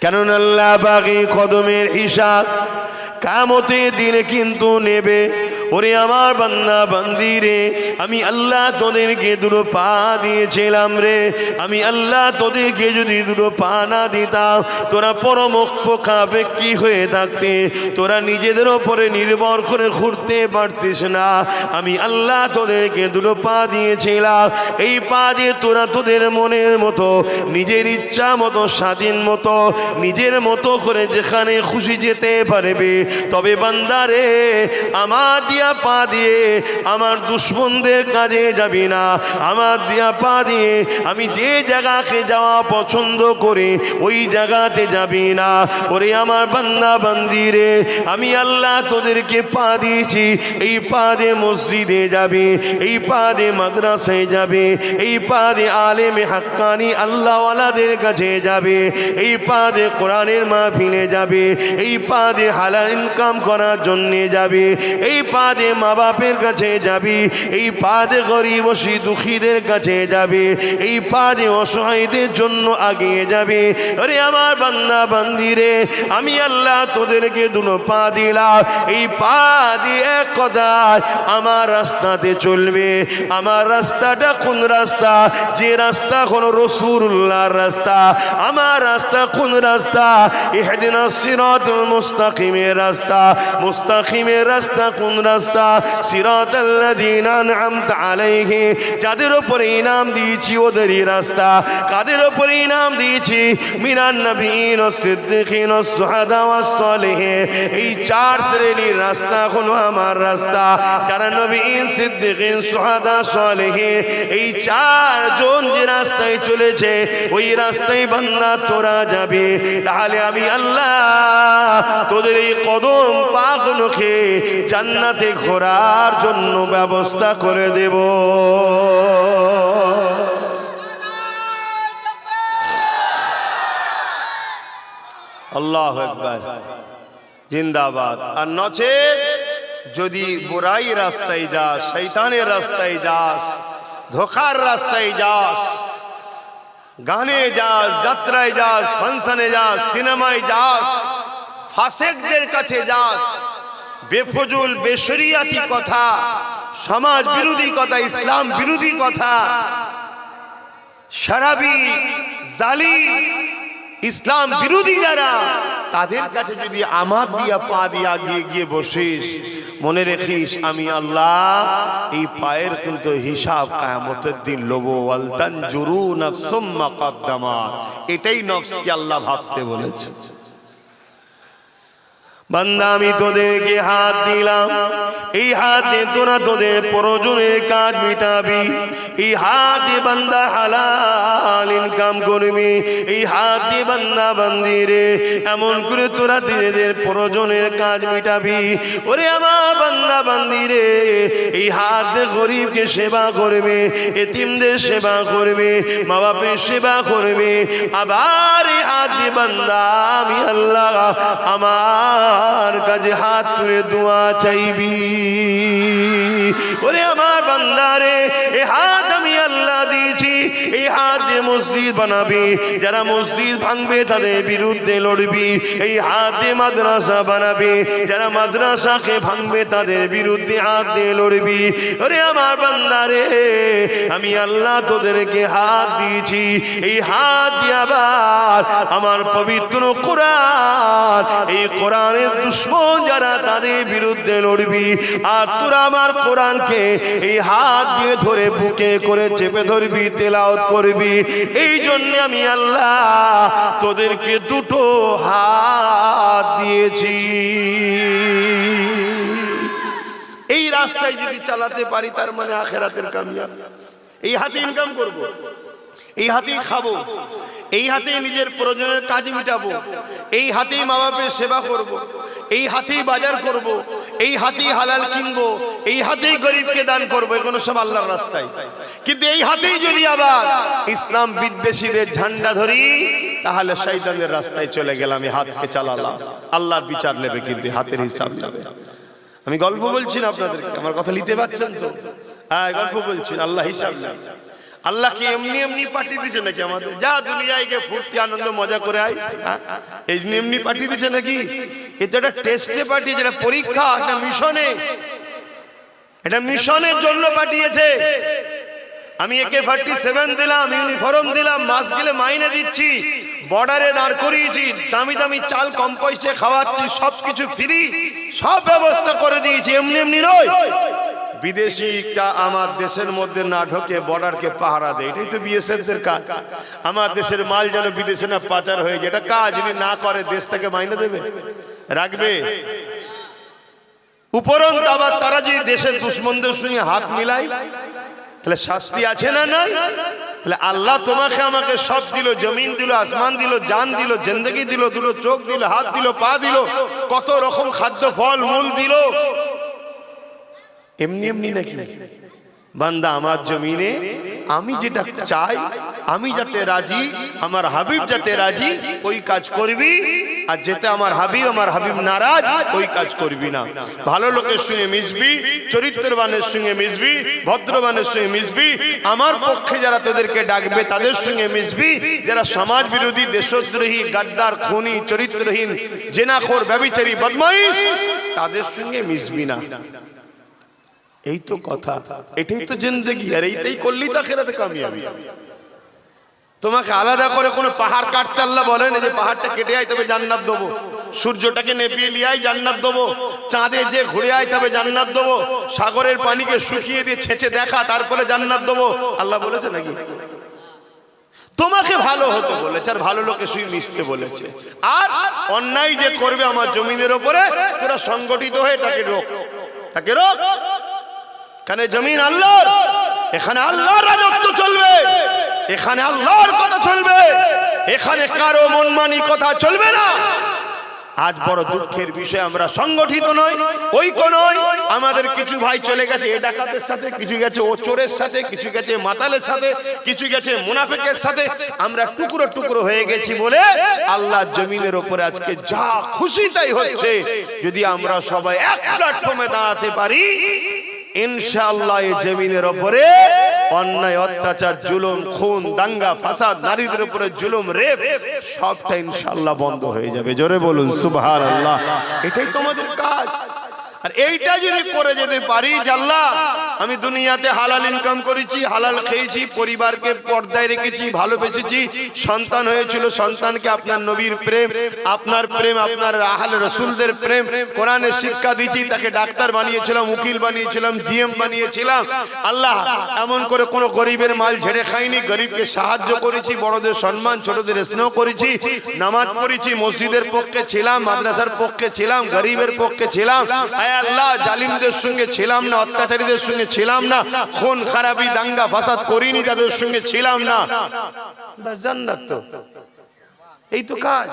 কেননা আল্লাহ পাক এই কদমের হিসাব কিয়ামতের দিনে কিন্তু নেবে। ওরে আমার বান্দা বান্দি রে, আমি আল্লাহ তোদেরকে দুটো পা দিয়েছিলাম রে, আমি আল্লাহ তোদেরকে যদি দুটো পা না দিতাম তোরা পরমপেক্ষী হয়ে থাকতে, তোরা নিজেদের ওপরে নির্ভর করে ঘুরতে পারতিস না। আমি আল্লাহ তোদেরকে দুটো পা দিয়েছিলাম, এই পা দিয়ে তোরা তোদের মনের মতো নিজের ইচ্ছা মতো স্বাধীন মতো নিজের মতো করে যেখানে খুশি যেতে পারবে। তবে বান্দারে, আমার দিয়া পা দিয়ে আমার দুশ্মনদের কাজে যাবি না, আমার দিয়া পা দিয়ে আমি যে জায়গাকে যাওয়া পছন্দ করি ওই জায়গাতে যাবি না। ওরে আমার বান্দা বান্দি রে, আমি আল্লাহ তোদেরকে পা দিয়েছি, এই পা দিয়ে মসজিদে যাবে, এই পা দিয়ে মাদ্রাসায় যাবে, এই পা দিয়ে আলেমে হাক্কানি আল্লাহওয়ালাদের কাছে যাবে, এই পা দিয়ে কোরআনের মাহফিলে যাবে, এই পা দিয়ে হালাল ইনকাম করার জন্য যাবে, এই পা দিয়ে মা বাপের কাছে যাবি, এই পা দিয়ে গরিব দুঃখীদের কাছে যাবে, এই পা দিয়ে অসহায়দের জন্য আগিয়ে যাবে। আরে আমার বান্দা বান্দি রে, আমি আল্লাহ তোদেরকে দুটো পা দিলাম, এই পা দিয়ে এক কথায় আমার রাস্তাতে চলবে। আমার রাস্তাটা কোন রাস্তা? যে রাস্তা হলো রাসূলুল্লাহর রাস্তা। আমার রাস্তা কোন রাস্তা? ইহদিনাস সিরাতাল মুস্তাকিমের রাস্তা। মুস্তাকিমের রাস্তা কোন রাস্তা? সিরাতাল্লাযীনা আনআমতা আলাইহিম, যাদের উপরে ইনাম দিয়েছি ওদেরই রাস্তা। কাদের উপরে ইনাম দিয়েছি? মিনান নবিয়্যিন ওয়াস সিদ্দিকিন ওয়াস শুহাদা ওয়াস সালিহিন। এই চার শ্রেণীর রাস্তা হলো আমার রাস্তা। যারা নবিয়্যিন, সিদ্দিকিন, শুহাদা, সালিহিন, এই চারজন যে রাস্তায় চলেছে ওই রাস্তায় বান্দা তোরা যাবে। তাহলে আমি আল্লাহ তোদের এই কদম পাগুলোকে জান্নাতে ঘোরার জন্য ব্যবস্থা করে দেব। আল্লাহু আকবার, জিন্দাবাদ। আর নচেত যদি বুরাই রাস্তায় যাস, শয়তানের রাস্তায় যাস, ধোকার রাস্তায় যাস, গানে যাস, যাত্রায় যাস, ফাংশনে যাস, সিনেমায় যাস, ফাসেকদের কাছে যাস, বেফজুল বেশরিয়াতি কথা, সমাজ বিরোধী কথা, ইসলাম বিরোধী কথা, শরাবি, জালিম, ইসলাম বিরোধী যারা, তাদের কাছে যদি আমার দিয়া পা দিয়া গিয়ে বসিস, মনে রেখিস আমি আল্লাহ এই পায়ের কিন্তু হিসাব কিয়ামতের দিন লব। ওয়াল তানজুরু নাফসুম মা কদ্দামাত, এটাই নফসকে আল্লাহ ভাবতে বলেছে। বান্দা আমি তোদেরকে হাত দিলাম, এই হাতে তোরা তোদের প্রয়োজনের কাজ মিটাবি, এই হাতে বান্দা হালাল ইনকাম করবি, এই হাতে বান্দা বান্দি রে এমন করে তোরা নিজেদের প্রয়োজনের কাজ মিটাবি। ওরে আমার বান্দা বান্দি রে, এই হাতে গরিবকে সেবা করবে, এতিমদের সেবা করবে, মা বাপের সেবা করবে। আবার এই হাতে বান্দা আমি আল্লাহ আমার কাছে হাত তুলে দোয়া চাইবি। ওরে আমার বান্দারে, এই হাত আমি আল্লাহ দিয়েছি, এই হাত দিয়ে মসজিদ বানাবি, যারা মসজিদ ভাঙবে তাদের বিরুদ্ধে লড়বি। এই হাত দিয়ে মাদ্রাসা বানাবি, যারা মাদ্রাসাকে ভাঙবে তাদের বিরুদ্ধে হাত দিয়ে লড়বি। ওরে আমার বান্দারে, আমি আল্লাহ তোদেরকে হাত দিয়েছি, এই হাত দিয়ে আবার আমার পবিত্র কোরআন, এই কোরআনের দুশমন যারা তাদের বিরুদ্ধে লড়বি। আর তোরা আমার কোরআনকে এই হাত দিয়ে ধরে বুকে করে চেপে ধরবি, তেলাওয়াত করবি। এই জন্য আমি আল্লাহ তোদেরকে দুটো হাত দিয়েছি। এই রাস্তায় যদি চালাতে পারি তার মানে আখিরাতের কামিয়াব। এই হাতে ইনকাম করব, এই হাতেই খাবো, এই হাতেই নিজের প্রয়োজনের কাজ মিটাবো, এই হাতেই মা বাপের সেবা করব, এই হাতেই বাজার করব, এই হাতেই হালাল কিনবো, এই হাতেই গরিবকে দান করবো, এগুলো সব আল্লাহর রাস্তায়। কিন্তু এই হাতেই যদি আবার ইসলাম বিদ্বেষীদের ঝান্ডা ধরি তাহলে শয়তানের রাস্তায় চলে গেলাম। আমি হাতকে চালালাম, আল্লাহর বিচার নেবে, কিন্তু হাতের হিসাব নেবে। আমি গল্প বলছি না আপনাদেরকে, আমার কথা নিতে পারছেন তো? হ্যাঁ, গল্প বলছি, আল্লাহ হিসাব নেবে। আল্লাহ কি এমনি এমনি পাঠিয়ে দিয়েছে নাকি আমাদের? যা দুনিয়ায় গিয়ে ফুর্তি আনন্দ মজা করে আয়, এমনি এমনি পাঠিয়ে দিয়েছে নাকি? এটা একটা টেস্টে পাঠিয়েছে, এটা পরীক্ষা, একটা মিশনে, এটা মিশনের জন্য পাঠিয়েছে। আমি AK-47 দিলাম, ইউনিফর্ম দিলাম, মাস গেলে মাইনে দিচ্ছি, বর্ডারে দাঁড় করিয়েছি, দামি দামি চাল কম পয়সা খাওয়াচ্ছি, সবকিছু ফ্রি, সব ব্যবস্থা করে দিয়েছি। এমনি এমনি নয়। বিদেশিটা আমার দেশের মধ্যে না ঢোকে বর্ডারকে পাহারা দেয়, এটাই তো BSF এর কাজ। আমার দেশের মাল যেন বিদেশে না পাচার হয়ে যায়, এটা কাজ। যদি না করে দেশ থেকে মাইনে দেবে, রাখবে? উপরন্ত আবার তারা যদি দেশের দুশ্মনদের সঙ্গে হাত মিলায়, তাহলে শাস্তি আছে না? নাই। তাহলে আল্লাহ তোমাকে আমাকে সব দিল, জমিন দিল, আসমান দিল, জান দিল, জিন্দেগি দিল, দুটো চোখ দিল, হাত দিল, পা দিল, কত রকম খাদ্য ফল মূল দিল। এমনি এমনি নাকি? বান্দা আমার জমিনে আমি যেটা চাই, আমি যাতে রাজি, আমার হাবিব যাতে রাজি, ওই কাজ করবি। আর যেতে আমার হাবিব নারাজ, ওই কাজ করবি না। ভালো লোকের সঙ্গে মিশবি, চরিত্রবানের সঙ্গে মিশবি, ভদ্রবানের সঙ্গে মিশবি। আমার পক্ষে যারা তোদেরকে ডাকবে তাদের সঙ্গে মিশবি। যারা সমাজ বিরোধী, দেশদ্রোহী, গাদ্দার, খুনি, চরিত্রহীন, জেনাখোর, ব্যভিচারী, বদমাইশ, তাদের সঙ্গে মিশবি না। এই তো কথা, এটাই তো জিন্দেগি। আর এইটাই করলি তো আখিরাতে কামিয়াবি। তোমাকে আলাদা করে কোনো পাহাড় কাটতে আল্লাহ বলেন যে পাহাড়টা কেটে আয় তবে জান্নাত দেবো, সূর্যটাকে নেপিয়ে লিয়াই জান্নাত দেবো, চাঁদে যে ঘুরে আয় তবে জান্নাত দেবো, সাগরের পানিকে শুকিয়ে দিয়ে ছেঁচে দেখা তারপরে জান্নাত দেবো, আল্লাহ বলেছে নাকি? তোমাকে ভালো হতে বলেছে, আর ভালো লোকের সঙ্গে মিশতে বলেছে। আর অন্যায় যে করবে আমার জমিনের ওপরে, তোরা সংগঠিত হয়ে তাকে রোক, তাকে রোক। এখানে জমিন আল্লাহর, এখানে আল্লাহর রাজত্ব চলবে, এখানে আল্লাহর কথা চলবে, এখানে কারো মনমানি কথা চলবে না। আজ বড় দুঃখের বিষয়, আমরা সংগঠিত নই, ঐক্য নই। আমাদের কিছু ভাই চলে গেছে এ ডাকাতের সাথে, কিছু গেছে ও চোরের সাথে, কিছু গেছে মাতালের সাথে, কিছু গেছে মুনাফিকের সাথে। আমরা টুকরো টুকরো হয়ে গেছি বলে আল্লাহ জমিনের উপরে আজকে যা খুশি তাই হচ্ছে। যদি আমরা সবাই এক প্ল্যাটফর্মে দাঁড়াতে পারি, ইনশাআল্লাহ এই জমিনের উপরে অন্যায়, অত্যাচার, জুলুম, খুন, দাঙ্গা, ফাসাদ, নারীদের উপরে জুলুম, রেপ, সবটা ইনশাআল্লাহ বন্ধ হয়ে যাবে। জোরে বলুন সুবহানাল্লাহ। এটাই তোমাদের কাজ। আর এইটা যদি করে যেতে পারি, আল্লাহ আমি দুনিয়াতে হালাল ইনকাম করেছি, হালাল খেয়েছি, পরিবারকে পর্দায় রেখেছি, ভালোবেসেছি, সন্তান হয়েছিল, সন্তানকে আপনার নবীর প্রেম, আপনার প্রেম, আপনার আহলে রাসূলদের প্রেম, কোরআনের শিক্ষা দিয়েছি, তাকে ডাক্তার বানিয়েছিলাম, উকিল বানিয়েছিলাম, জিএম বানিয়েছিলাম। আল্লাহ এমন করে কোনো গরিবের মাল ঝেড়ে খাইনি, গরিবকে সাহায্য করেছি, বড়দের সম্মান, ছোটদের স্নেহ করেছি, নামাজ পড়েছি, মসজিদের পক্ষে ছিলাম, মাদ্রাসার পক্ষে ছিলাম, গরিবের পক্ষে ছিলাম। আল্লাহ জালিমদের সঙ্গে ছিলাম না, অত্যাচারীদের সঙ্গে ছিলাম না, খুন খারাপি, দাঙ্গা ফাসাদ করিনি, তাদের সঙ্গে ছিলাম না। বাস জান্নাত। তো এই তো কাজ,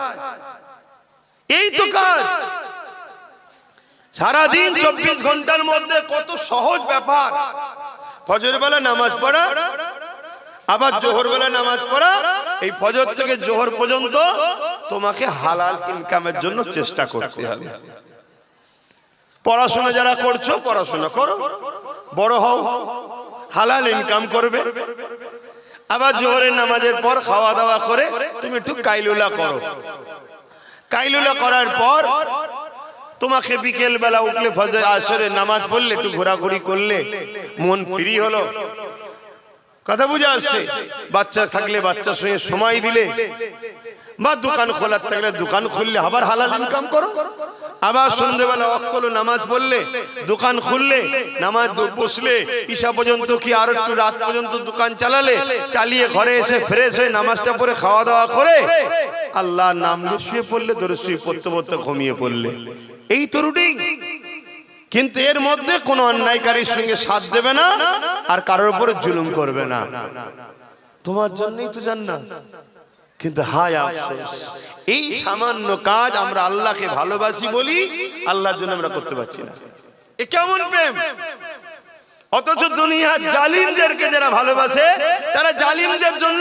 এই তো কাজ। সারাদিন 24 ঘন্টার মধ্যে কত সহজ ব্যাপার। ফজর বেলা নামাজ পড়া, আবার জোহর বেলা নামাজ পড়া, এই ফজর থেকে জোহর পর্যন্ত তোমাকে হালাল ইনকামের জন্য চেষ্টা করতে হবে। পড়াশোনা যারা করছো পড়াশোনা করো, বড় হও, হালাল ইনকাম করবে। আবার জোহরের নামাজের পর খাওয়া দাওয়া করে তুমি একটু কাইলুলা করো। কাইলুলা করার পর তোমাকে বিকেল বেলা উঠলে ফজর আসরের নামাজ পড়লে, একটু ঘোরাঘুরি করলে, মন ফ্রি হলো। কথা বুঝে আসছে? বাচ্চা থাকলে বাচ্চার সঙ্গে সময় দিলে, বা দোকান খোলা থাকলে দোকান খুললে, আবার হালাল ইনকাম করো। আবার সন্ধ্যেবেলা ওয়াক্ত হলো, নামাজ পড়লে, দোকান খুললে, নামাজ বসলে, ঈশা পর্যন্ত কি আর একটু রাত পর্যন্ত দোকান চালালে, চালিয়ে ঘরে এসে ফ্রেশ হয়ে নামাজটা পড়ে খাওয়া দাওয়া করে আল্লাহর নাম নিয়ে শুয়ে পড়লে, দরুদ শরীফ পড়তে পড়তে ঘুমিয়ে পড়লে। এই তো রুটিন। কিন্তু এর মধ্যে কোনো অন্যায়কারীর সঙ্গে সাথ দেবে না, আর কারোর উপরে জুলুম করবে না। তোমার জন্যই তো জান্নাত। কিন্তু হায় আফসোস, এই সামান্য কাজ আমরা আল্লাহকে ভালোবাসি বলি, আল্লাহর জন্য আমরা করতে পারছি না। এ কেমন প্রেম! অথচ দুনিয়ার জালিমদেরকে যারা ভালোবাসে, তারা জালিমদের জন্য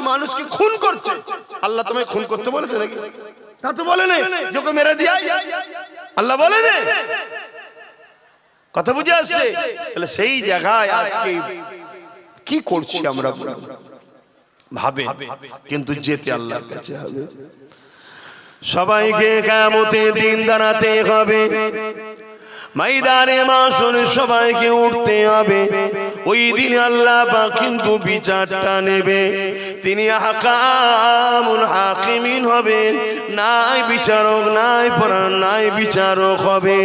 মানুষকে খুন করছে। আল্লাহ তোমায় খুন করতে বলেছে নাকি? তা তো বলে নাই, যোকে মেরে দিয়া, আল্লাহ বলে না। কথা বুঝে আসছে? তাহলে সেই জায়গায় আজকে কি করছি আমরা ভাবে, কিন্তু যেতে আল্লাহর কাছে হবে। সবাইকে কিয়ামতের দিন দাঁড়াতে হবে, ময়দানে মাশরে সবাইকে উঠতে হবে। ওই দিন আল্লাহ পাক কিন্তু বিচারটা নেবে। তিনি হাকামুল হাকিমিন হবেন, নাই বিচারক, নাই পরাণ, নাই বিচারক হবে।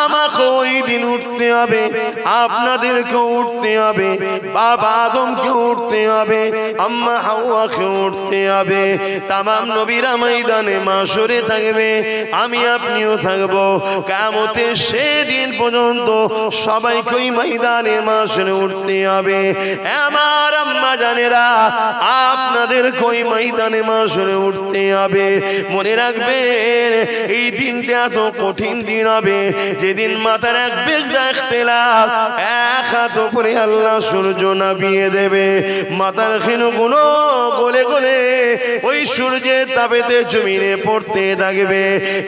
আমাকে ওই দিন উঠতে হবে, আপনাদেরকে উঠতে হবে, বাবা আদমকে উঠতে হবে, আম্মা হাওয়াকে উঠতে হবে। তামাম নবীরা ময়দানে মাশরে থাকবে, আমি আপনিও থাকবো। কিয়ামতের সেদিন পর্যন্ত সবাইকে ওই ময়দানে মাশরে উঠতে হবে। আমার আম্মা জানেরা, আপনাদের ওই ময়দানে মাশরে উঠতে হবে। মনে রাখবেন, এই দিনটা এত কঠিন দিন হবে, যেদিন মাথার এক বেজা ইখতিলাফ, এক হাত উপরে আল্লাহ সূর্য নামিয়ে দেবে। মাথার ক্ষীণগুলো গলে গলে ওই সূর্যের তাপেতে জমিনে পড়তে থাকবে,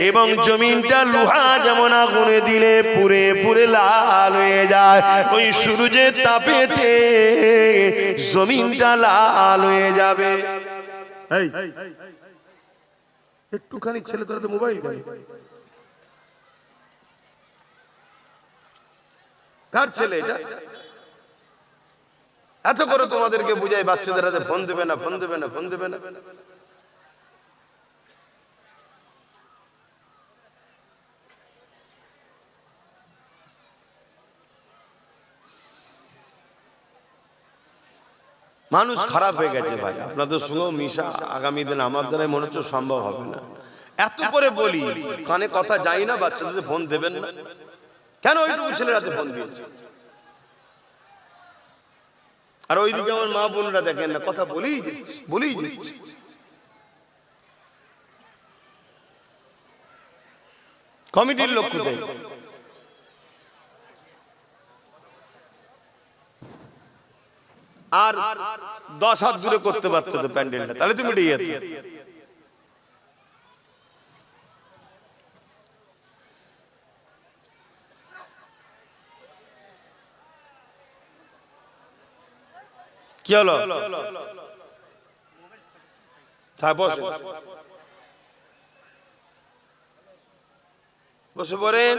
এবং জমিনটা লোহা যেমন আগুনে দিলে পুড়ে পুড়ে লাল হয়ে যায়, ওই সূর্যের তাপেতে জমিনটা লাল হয়ে যাবে। একটুখানি ছেলে তোরা তো মোবাইল খালি, কার ছেলে এটা? এত করে তোমাদেরকে বুঝাই বাচ্চাদের হাতে ফোন দেবে না, ফোন দেবে না, ফোন দেবে না। মানুষ খারাপ হয়ে গেছে ভাই, আপনাদের সঙ্গে মিশা আগামী দিন আমার দ্বারা মনে হচ্ছে সম্ভব হবে না। এত করে বলি, কানে কথা যায় না, বাচ্চাদের ফোন দেবেন না কেন? ওইটুকু ছেলের হাতে ফোন দিয়েছে, আর ওইদিকে আমার মা বোনরা দেখেন না, কথা বলেই যাচ্ছে, বলেই যাচ্ছে। কমিটির লোক কোথায়? আর 10 হাত দূরে করতে পারতো তো প্যান্ডেলটা, তাহলে তুমি মিটে যেত। কি হলো? বসে পড়েন।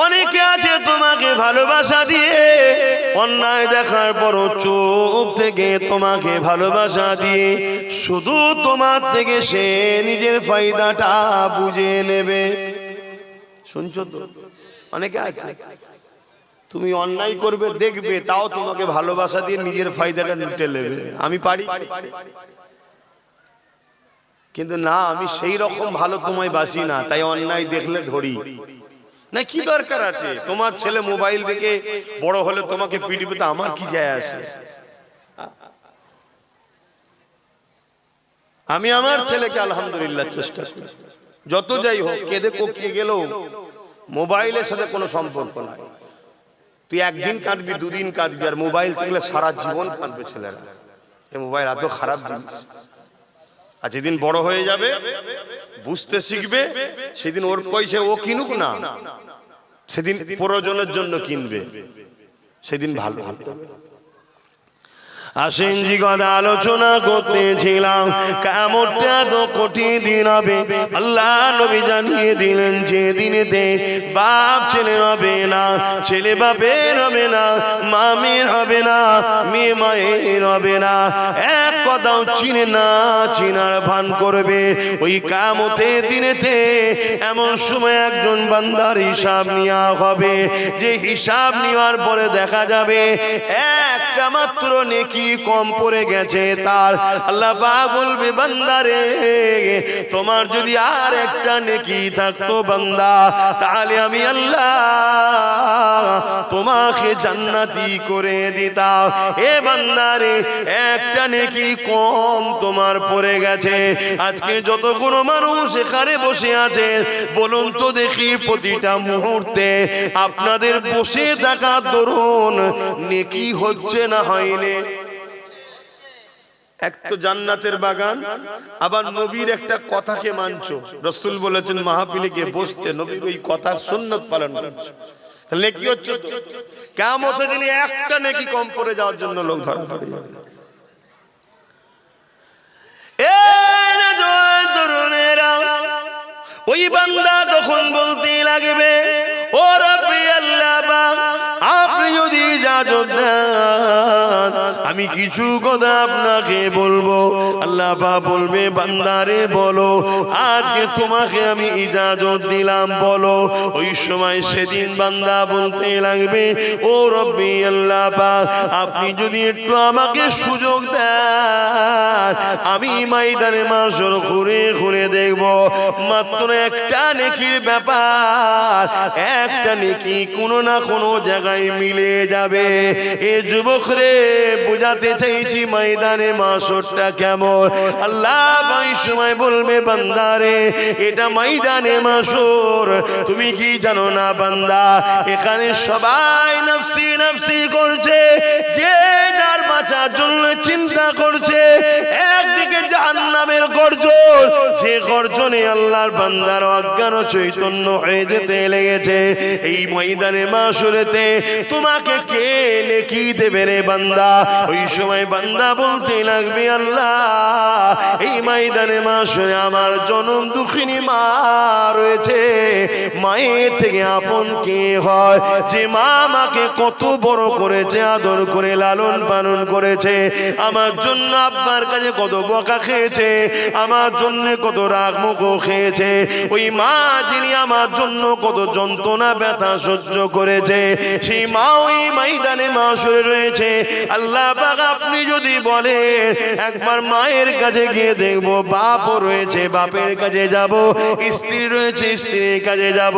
অনেকে আছে তোমাকে ভালোবাসা দিয়ে, অন্যায় দেখার পর চুপ থেকে তোমাকে ভালোবাসা দিয়ে শুধু তোমার থেকে সে নিজের ফায়দাটা বুঝে নেবে। শুনছো তো? অনেকে আছে, তুমি অন্যায় করবে দেখবে, তাও তোমাকে ভালোবাসা দিয়ে নিজের ফায়দাটা লুটে নেবে। আমি পারি, কিন্তু না, আমি সেই রকম ভালো তোমায় বাসি না, তাই অন্যায় দেখলে ধরি না। কি দরকার আছে? তোমার ছেলে মোবাইল দেখে বড় হলে তোমাকে পিটিবে, তো আমার কি যায় আসে? আমি আমার ছেলেকে আলহামদুলিল্লাহ চেষ্টা করি, যত যাই হোক, কেঁদে কোকিয়ে গেলেও মোবাইলের সাথে কোনো সম্পর্ক নাই। তুই একদিন কাঁদবি, দুদিন কাঁদবি, আর মোবাইল থাকলে সারা জীবন কাঁদবে ছেলেরা। এই মোবাইল এত খারাপ জিনিস। আর যেদিন বড় হয়ে যাবে, বুঝতে শিখবে, সেদিন ওর পয়সা ও কিনুক না, সেদিন প্রয়োজনের জন্য কিনবে, সেদিন ভালো হবে। আসেন জি, কথা আলোচনা করতেছিলাম, কিয়ামতটা তো কঠিন দিন হবে। আল্লাহ নবী জানিয়ে দিলেন, যে দিনেতে বাপ ছেলে হবে না, ছেলে বাপের হবে না, মা মেয়ের হবে না, মেয়ে মায়ের হবে না, এক কথাও চিনে না চিনার ভান করবে। ওই কিয়ামতের দিনেতে এমন সময় একজন বান্দার হিসাব নেওয়া হবে, যে হিসাব নেওয়ার পরে দেখা যাবে একটা মাত্র নেকি কম পড়ে গেছে তার। আল্লাহ পাক বলবে, বান্দারে, তোমার যদি আর একটা নেকি থাকতো বান্দা, তাহলে আমি আল্লাহ তোমাকে জান্নাতি করে দিতাম। এ বান্দারে, একটা নেকি কম তোমার পড়ে গেছে। আজকে যতগুলো মানুষ এখানে বসে আছে, বলুন তো দেখি, প্রতিটা মুহূর্তে আপনাদের বসে থাকার দরুন নেকি হচ্ছে না হয়নি? এক তো জান্নাতের বাগান, আবার নবীর একটা কথাকে মানছো। রাসূল বলেছেন মাহফিলে গিয়ে বসতে, নবীর ওই কথার সুন্নাত পালন করছো, তাহলে নেকি হচ্ছে তো। কিয়ামতের দিনে একটা নেকি কম পড়ে যাওয়ার জন্য লোক ধরা পড়ে যাবে। ওই বান্দা তখন বলতে লাগবে, ও রব্বি আল্লাহ পাক, আপনি যদি ইজাজত দেন আমি কিছু কথা আপনাকে বলবো। আল্লাহ পাক বলবে, বান্দারে বলো, আজকে তোমাকে আমি ইজাজত দিলাম, বলো। ওই সময় সেদিন বান্দা বলতে লাগবে, ও রব্বি আল্লাহ পাক, আপনি যদি একটু আমাকে সুযোগ দেন আমি ময়দানে মাশর ঘুরে ঘুরে দেখব, মাত্র একটা নেকির ব্যাপার, একটা নেকি কোনো না কোনো জায়গায় মিলে যাবে। এ যুবক রে, বুঝাতে চাইছি ময়দানে মাশরটা কেমন। আল্লাহ ওই সময় বলবে, বান্দারে এটা ময়দানে মাশর, তুমি কি জানো না বান্দা, এখানে সবাই নফসি নফসি করছে, যে যার বাঁচার জন্য চিন্তা করছে। একদিকে জাহান্নামের গর্জন, যে গর্জনে আল্লাহর বান্দার অজ্ঞান চৈতন্য হয়ে যেতে লেগেছে। এই ময়দানে মাশরেতে তোমাকে কে নেকি দেবে রে বান্দা? ওই সময় বান্দা বলতে লাগবে, আল্লাহ এই ময়দানে মাশরে আমার জনম দুঃখিনী মা রয়েছে, মায়ের থেকে আপন কে হয়? যে মা আমাকে কত বড় করেছে, আদর করে লালন পালন করেছে, আমার জন্য আব্বার কাছে কত বকা খেয়েছে, আমার জন্য কত রাগ মুখ খেয়েছে। ওই মা যিনি আমার জন্য কত যন্ত্রণা ব্যথা সহ্য করেছে, সেই মা ওই ময়দানে মাশরে রয়েছে। আল্লাহ পাক আপনি যদি বলেন একবার মায়ের কাছে গিয়ে দেখবো, বাপও রয়েছে বাপের কাছে যাব, স্ত্রী রয়েছে স্ত্রীর কাছে যাব,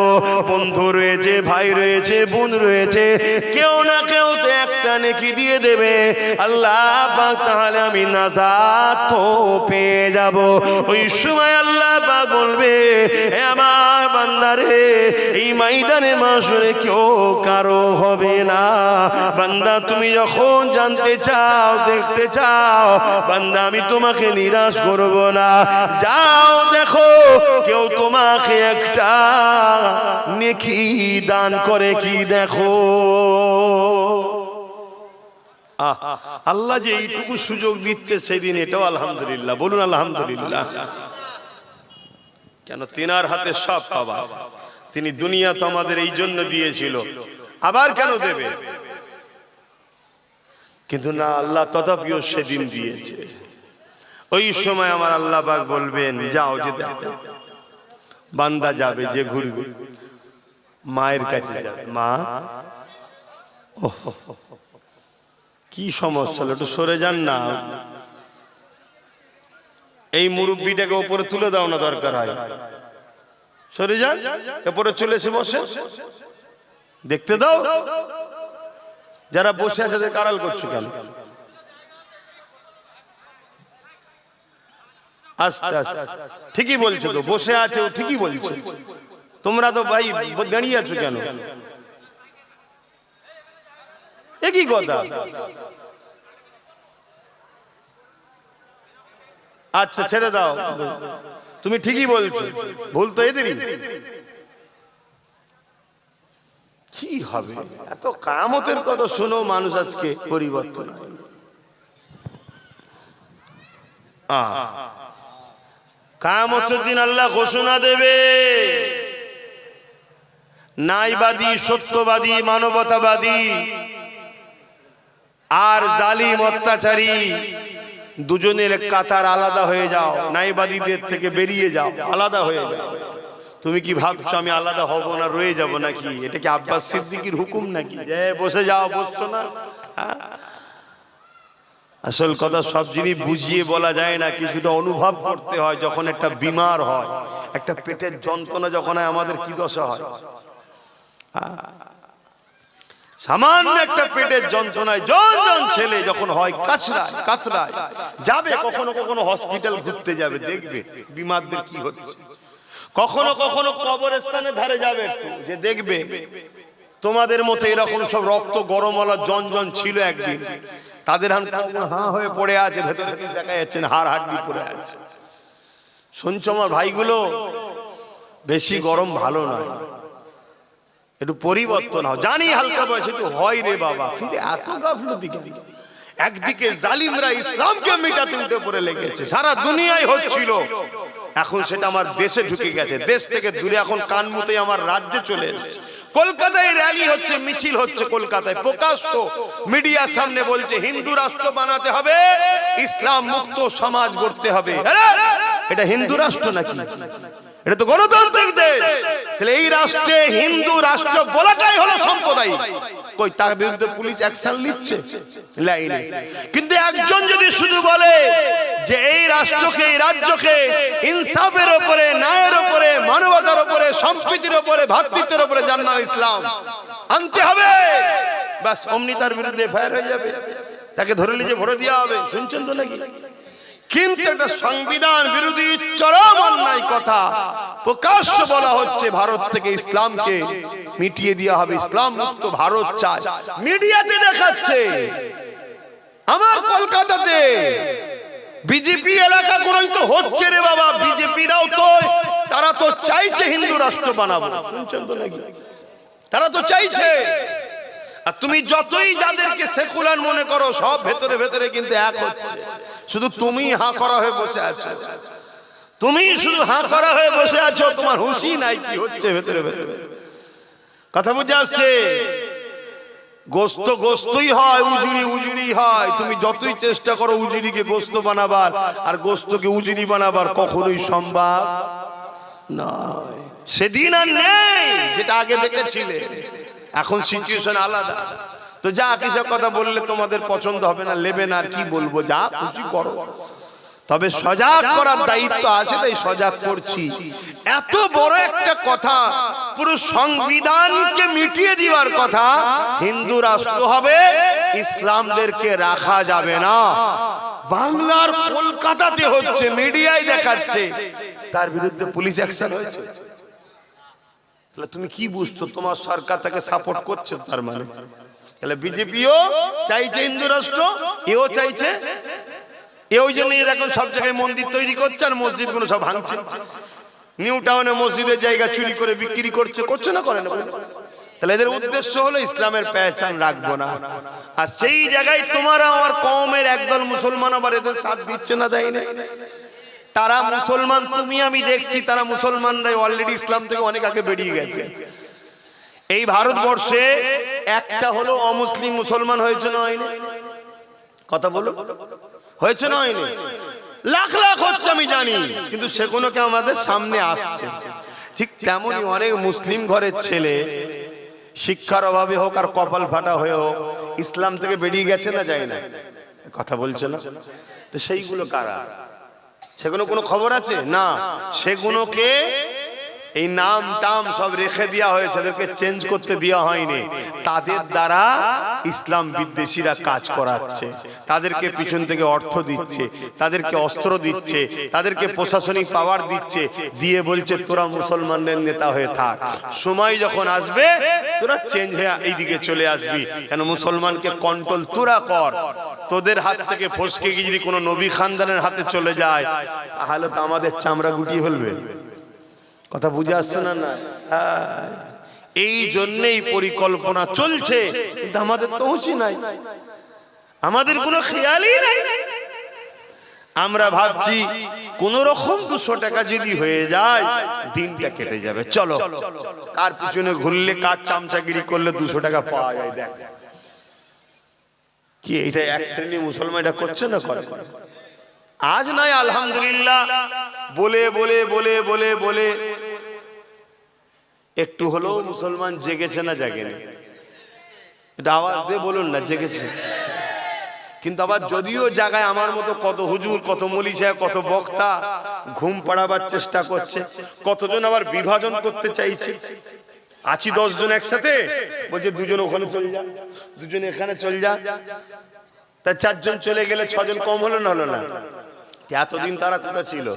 বন্ধু রয়েছে ভাই রয়েছে বোন রয়েছে, কেউ না কেউ তো একটা নেকি দিয়ে দেবে। আল্লাহ পাক তাহলে আমি নাজাত তো পেয়ে যাব। ওই সময় আল্লাহ পাক বলবে, হে আমার বান্দারে, এই ময়দানে মাশরে কেউ কারো হবে না। বান্দা তুমি যখন জানতে চাও, দেখতে চাও, বান্দা আমি তোমাকে নিরাশ করব না। যাও দেখো কেউ তোমাকে একটা নেকি দান করে কি দেখো। আল্লাহ যে এইটুকু সুযোগ দিচ্ছে সেদিন, এটাও আলহামদুলিল্লাহ, বলুন আলহামদুলিল্লাহ। কেন? তিনার হাতে সব পাওয়া। তিনি দুনিয়া তো আমাদের এই জন্য দিয়েছিল, আবার কেন দেবে? কিন্তু না, আল্লাহ তথাপিও সেদিন দিয়েছে। ওই সময় আমার আল্লাহ পাক বলবেন, যাও যে দেখো। বান্দা যাবে, যে ঘুরবে মায়ের কাছে যাবে, মা কি সমস্যা হলো, একটু সরে যান না, এই মুরব্বিটাকে উপরে তুলে দাও না, দরকার হয় সরে যান, উপরে চলে এসে বসে দেখতে দাও। যারা বসে আছে তাদের আড়াল করছো কেন? আস্তে আস্তে, ঠিকই বলছো তো, বসে আছে ও ঠিকই বলছো, তোমরা তো ভাই দাঁড়িয়ে আছো কেন? একই কথা। আচ্ছা ছেড়ে দাও, তুমি ঠিকই বলছো, ভুল তো এদেরই। কি হবে? এত কিয়ামতের কথা শোনো, মানুষ আজকে পরিবর্তন। কিয়ামতের দিন আল্লাহ ঘোষণা দেবে, ন্যায়বাদী, সত্যবাদী, মানবতাবাদী আর জালিম অত্যাচারী দুজনের কাতার আলাদা হয়ে যাও, ন্যায়বাদীদের থেকে বেরিয়ে যাও, আলাদা হয়ে যাও। তুমি কি ভাবছো আমি আলাদা হব না, রয়ে যাব নাকি? এটা কি আব্বাস সিদ্দিকীর হুকুম নাকি? বসে যাও, বসছো না? আসল কথা সব জিনিস বুঝিয়ে বলা যায় না, কিছুটা অনুভব করতে হয়। যখন একটা বিমার হয়, একটা পেটের যন্ত্রণা যখন হয়, আমাদের কি দশা হয়? সামান্য একটা পেটের যন্ত্রণায় জন ছেলে যখন হয় কাতরায় কাতরায় যাবে, কখনো কখনো হসপিটাল ঘুরতে যাবে, দেখবে বিমারদের কি হচ্ছে। কখনো কখনো কবরস্থানে ধারে যাবে একটু, যে দেখবে তোমাদের মতো এরকম সব রক্ত গরমওয়ালা জন ছিল একদিন, তাদের হাঁ হয়ে পড়ে আছে, ভেতরে কি দেখা যাচ্ছে না, হাড় হাড্ডি পড়ে আছে। শুনছো আমার ভাইগুলো, বেশি গরম ভালো নয়, একটু পরিবর্তন হয়। জানি হালকা বয়সে একটু হয় রে বাবা, কিন্তু এত গাফলতি কেন? একদিকে জালিমরা ইসলামকে মিটাতে উঠে পড়ে লেগেছে, সারা দুনিয়ায় হচ্ছিল, এখন সেটা আমার দেশে ঢুকে গেছে, দেশ থেকে দূরে এখন কানমুতে আমার রাজ্যে চলে এসেছে। কলকাতায় র্যালি হচ্ছে, মিছিল হচ্ছে, কলকাতায় প্রকাশ্য মিডিয়ার সামনে বলছে হিন্দু রাষ্ট্র বানাতে হবে, ইসলাম মুক্ত সমাজ গড়তে হবে। এটা হিন্দু রাষ্ট্র নাকি? এটা তো গণতান্ত্রিক দেশ। তাহলে এই রাষ্ট্রে হিন্দু রাষ্ট্র বলাটাই হলো সাম্প্রদায়িক। কই তার বিরুদ্ধে পুলিশ অ্যাকশন নিচ্ছে? লাইনে। কিন্তু একজন যদি শুধু বলে যে এই রাষ্ট্রকে, এই রাজ্যকে ইনসাফের উপরে, ন্যায়ের উপরে, মানবতার উপরে, সম্প্রীতির উপরে, ভ্রাতৃত্বের উপরে যার নাম ইসলাম আনতে হবে, বাস অমনি তার বিরুদ্ধে এফআইআর হয়ে যাবে, তাকে ধরে নিয়ে ভরে দেওয়া হবে। শুনছেন তো নাকি? কিন্তু একটা সংবিধান বিরোধী চরম অন্যায় কথা প্রকাশ্য বলা হচ্ছে, ভারত থেকে ইসলামকে মিটিয়ে দেওয়া হবে, ইসলাম মুক্ত ভারত চায়, মিডিয়াতে দেখাচ্ছে। আমার কলকাতাতে বিজেপি এলাকা গুলোই তো হচ্ছে রে বাবা, বিজেপিরাও তো, তারা তো চাইছে হিন্দু রাষ্ট্র বানাবো। শুনছেন তো নাকি? তারা তো চাইছে। আর তুমি যতই যাদেরকে সেকুলার মনে করো, সব ভেতরে ভেতরে কিন্তু এক হচ্ছে। শুধু তুমি হাঁ করা হয়ে বসে আছো, তুমি শুধু হাঁ করা হয়ে বসে আছো, তোমার হুঁশই নাই কি হচ্ছে ভেতরে ভেতরে। কথা বুঝে আসছে? গোস্ত গোস্তই হয়, উজুড়ি উজুড়ি হয়। তুমি যতই চেষ্টা করো উজুড়িকে গোস্ত বানাবার আর গোস্তকে উজুড়ি বানাবার, কখনোই সম্ভব নয়। সেদিন আর নেই যেটা আগে দেখেছিলে, এখন সিচুয়েশন আলাদা। তো যা কিসব কথা বললে তোমাদের পছন্দ হবে না, নেবে না, আর কি বলবো, যা খুশি করো। তবে সজাগ করার দায়িত্ব আছে, তাই সজাগ করছি। এত বড় একটা কথা, পুরো সংবিধানকে মিটিয়ে দেওয়ার কথা, হিন্দু রাষ্ট্র হবে, ইসলামদেরকে রাখা যাবে না। বাংলার কলকাতাতে হচ্ছে, মিডিয়ায় দেখাচ্ছে, তার বিরুদ্ধে পুলিশ অ্যাকশন হয়েছে। তাহলে তুমি কি বুঝছো? তোমার সরকার তাকে সাপোর্ট করছে, তার মানে তাহলে বিজেপিও চাইছে হিন্দু রাষ্ট্র, এও চাইছে। ওই জন্য এখন সব জায়গায় মন্দির তৈরি করছে আর মসজিদ গুলো সব ভাঙছে। নিউ টাউনে মসজিদের জায়গা চুরি করে বিক্রি করছে, করছে না, করে না? তাহলে এদের উদ্দেশ্য হলো ইসলামের পেহচান রাখবো না। আর সেই জায়গায় তোমার আমার কওমের একদল মুসলমান আবার এদের সাথ দিচ্ছে না, দেয় না। তারা মুসলমান, তুমি আমি দেখছি, তারা মুসলমানরাই অলরেডি ইসলাম থেকে অনেক আগে বেরিয়ে গেছে। এই ভারতবর্ষে একটা হলো অমুসলিম মুসলমান হয়েছে না হয়নি? কথা বলো, হয়েছে না হয়নি? লাখ লাখ হচ্ছে আমি জানি, কিন্তু সেগুলোকে আমাদের সামনে আসছে। ঠিক তেমনি অনেক মুসলিম ঘরের ছেলে শিক্ষার অভাবে হোক আর কপাল ফাটা হয়ে হোক ইসলাম থেকে বেরিয়ে গেছে না, যায় না? কথা বলছে না? তো সেইগুলো কারা? সেগুলো কোনো খবর আছে না? সেগুলোকে এই নাম টাম সব রেখে দেওয়া হয়েছে, তাদেরকে চেঞ্জ করতে দেওয়া হয়নি। তাদের দ্বারা ইসলাম বিদ্বেষীরা কাজ করাচ্ছে, তাদেরকে পিছন থেকে অর্থ দিচ্ছে, তাদেরকে অস্ত্র দিচ্ছে, তাদেরকে প্রশাসনিক পাওয়ার দিচ্ছে, দিয়ে বলছে তোরা মুসলমানদের নেতা হয়ে থাক, সময় যখন আসবে তোরা চেঞ্জ হয়ে এইদিকে চলে আসবি, কেন মুসলমানকে কন্ট্রোল তোরা কর। তোদের হাত থেকে ফসকে গিয়ে যদি কোনো নবী খানদানের হাতে চলে যায়, তাহলে তো আমাদের চামড়া গুটিয়ে ফেলবে। কথা বুঝে আসছে না? না, এই জন্যই পরিকল্পনা চলছে, কিন্তু আমাদের তো হুঁশি নাই, আমাদের কোনো খেয়ালই নাই। আমরা ভাবছি কোন রকম 200 টাকা যদি হয়ে যায় দিনটা কেটে যাবে, চলো কার পিছনে ঘুরলে, কার চামচাগিরি করলে 200 টাকা পাওয়া যায়। দেখ কি এটা এক শ্রেণী মুসলমান এটা করছে না? করে। আজ নয় আলহামদুলিল্লাহ বলে বলে বলে বলে বলে একটু হলেও মুসলমান জেগেছে না জাগেনি? এটা আওয়াজ দিয়ে বলুন না জেগেছে। কিন্তু আবার যদিও জায়গায় আমার মতো কত হুজুর, কত মৌলী সাহেব, কত বক্তা ঘুম পাড়াবার চেষ্টা করছে, কতজন আবার বিভাজন করতে চাইছে। আছি 10 জন একসাথে, বলছে 2 জন ওখানে চলে যা, 2 জন এখানে চলে যা, তা 4 জন চলে গেলে 6 জন কম হলো না? হলো না? এতদিন তারা কোথায় ছিল?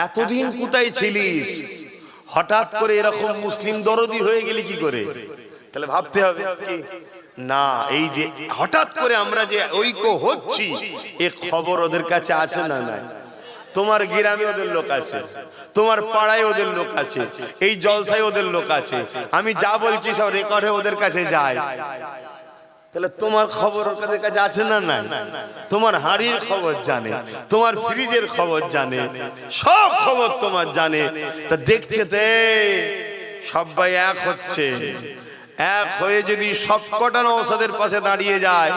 এতদিন কোথায় ছিলিস? হঠাৎ করে এরকম মুসলিম দরদি হয়ে গেলে কি করে? তাহলে ভাবতে হবে কি না, এই যে হঠাৎ করে আমরা যে ঐক্য হচ্ছি, এ খবর ওদের কাছে আছে না নাই? তোমার গ্রামে ওদের লোক আছে, তোমার পাড়ায় ওদের লোক আছে, এই জলসায় ওদের লোক আছে, আমি যা বলছি সব রেকর্ড হয়ে ওদের কাছে যায়। তাহলে তোমার খবর ওদের কাছে আছে না নাই? তোমার হাড়ির খবর জানে, তোমার ফ্রিজের খবর জানে, সব খবর তোমার জানে। তা দেখছে তে সবাই এক হচ্ছে, এক হয়ে যদি সবকটা নওশাদের পাশে দাঁড়িয়ে যায়,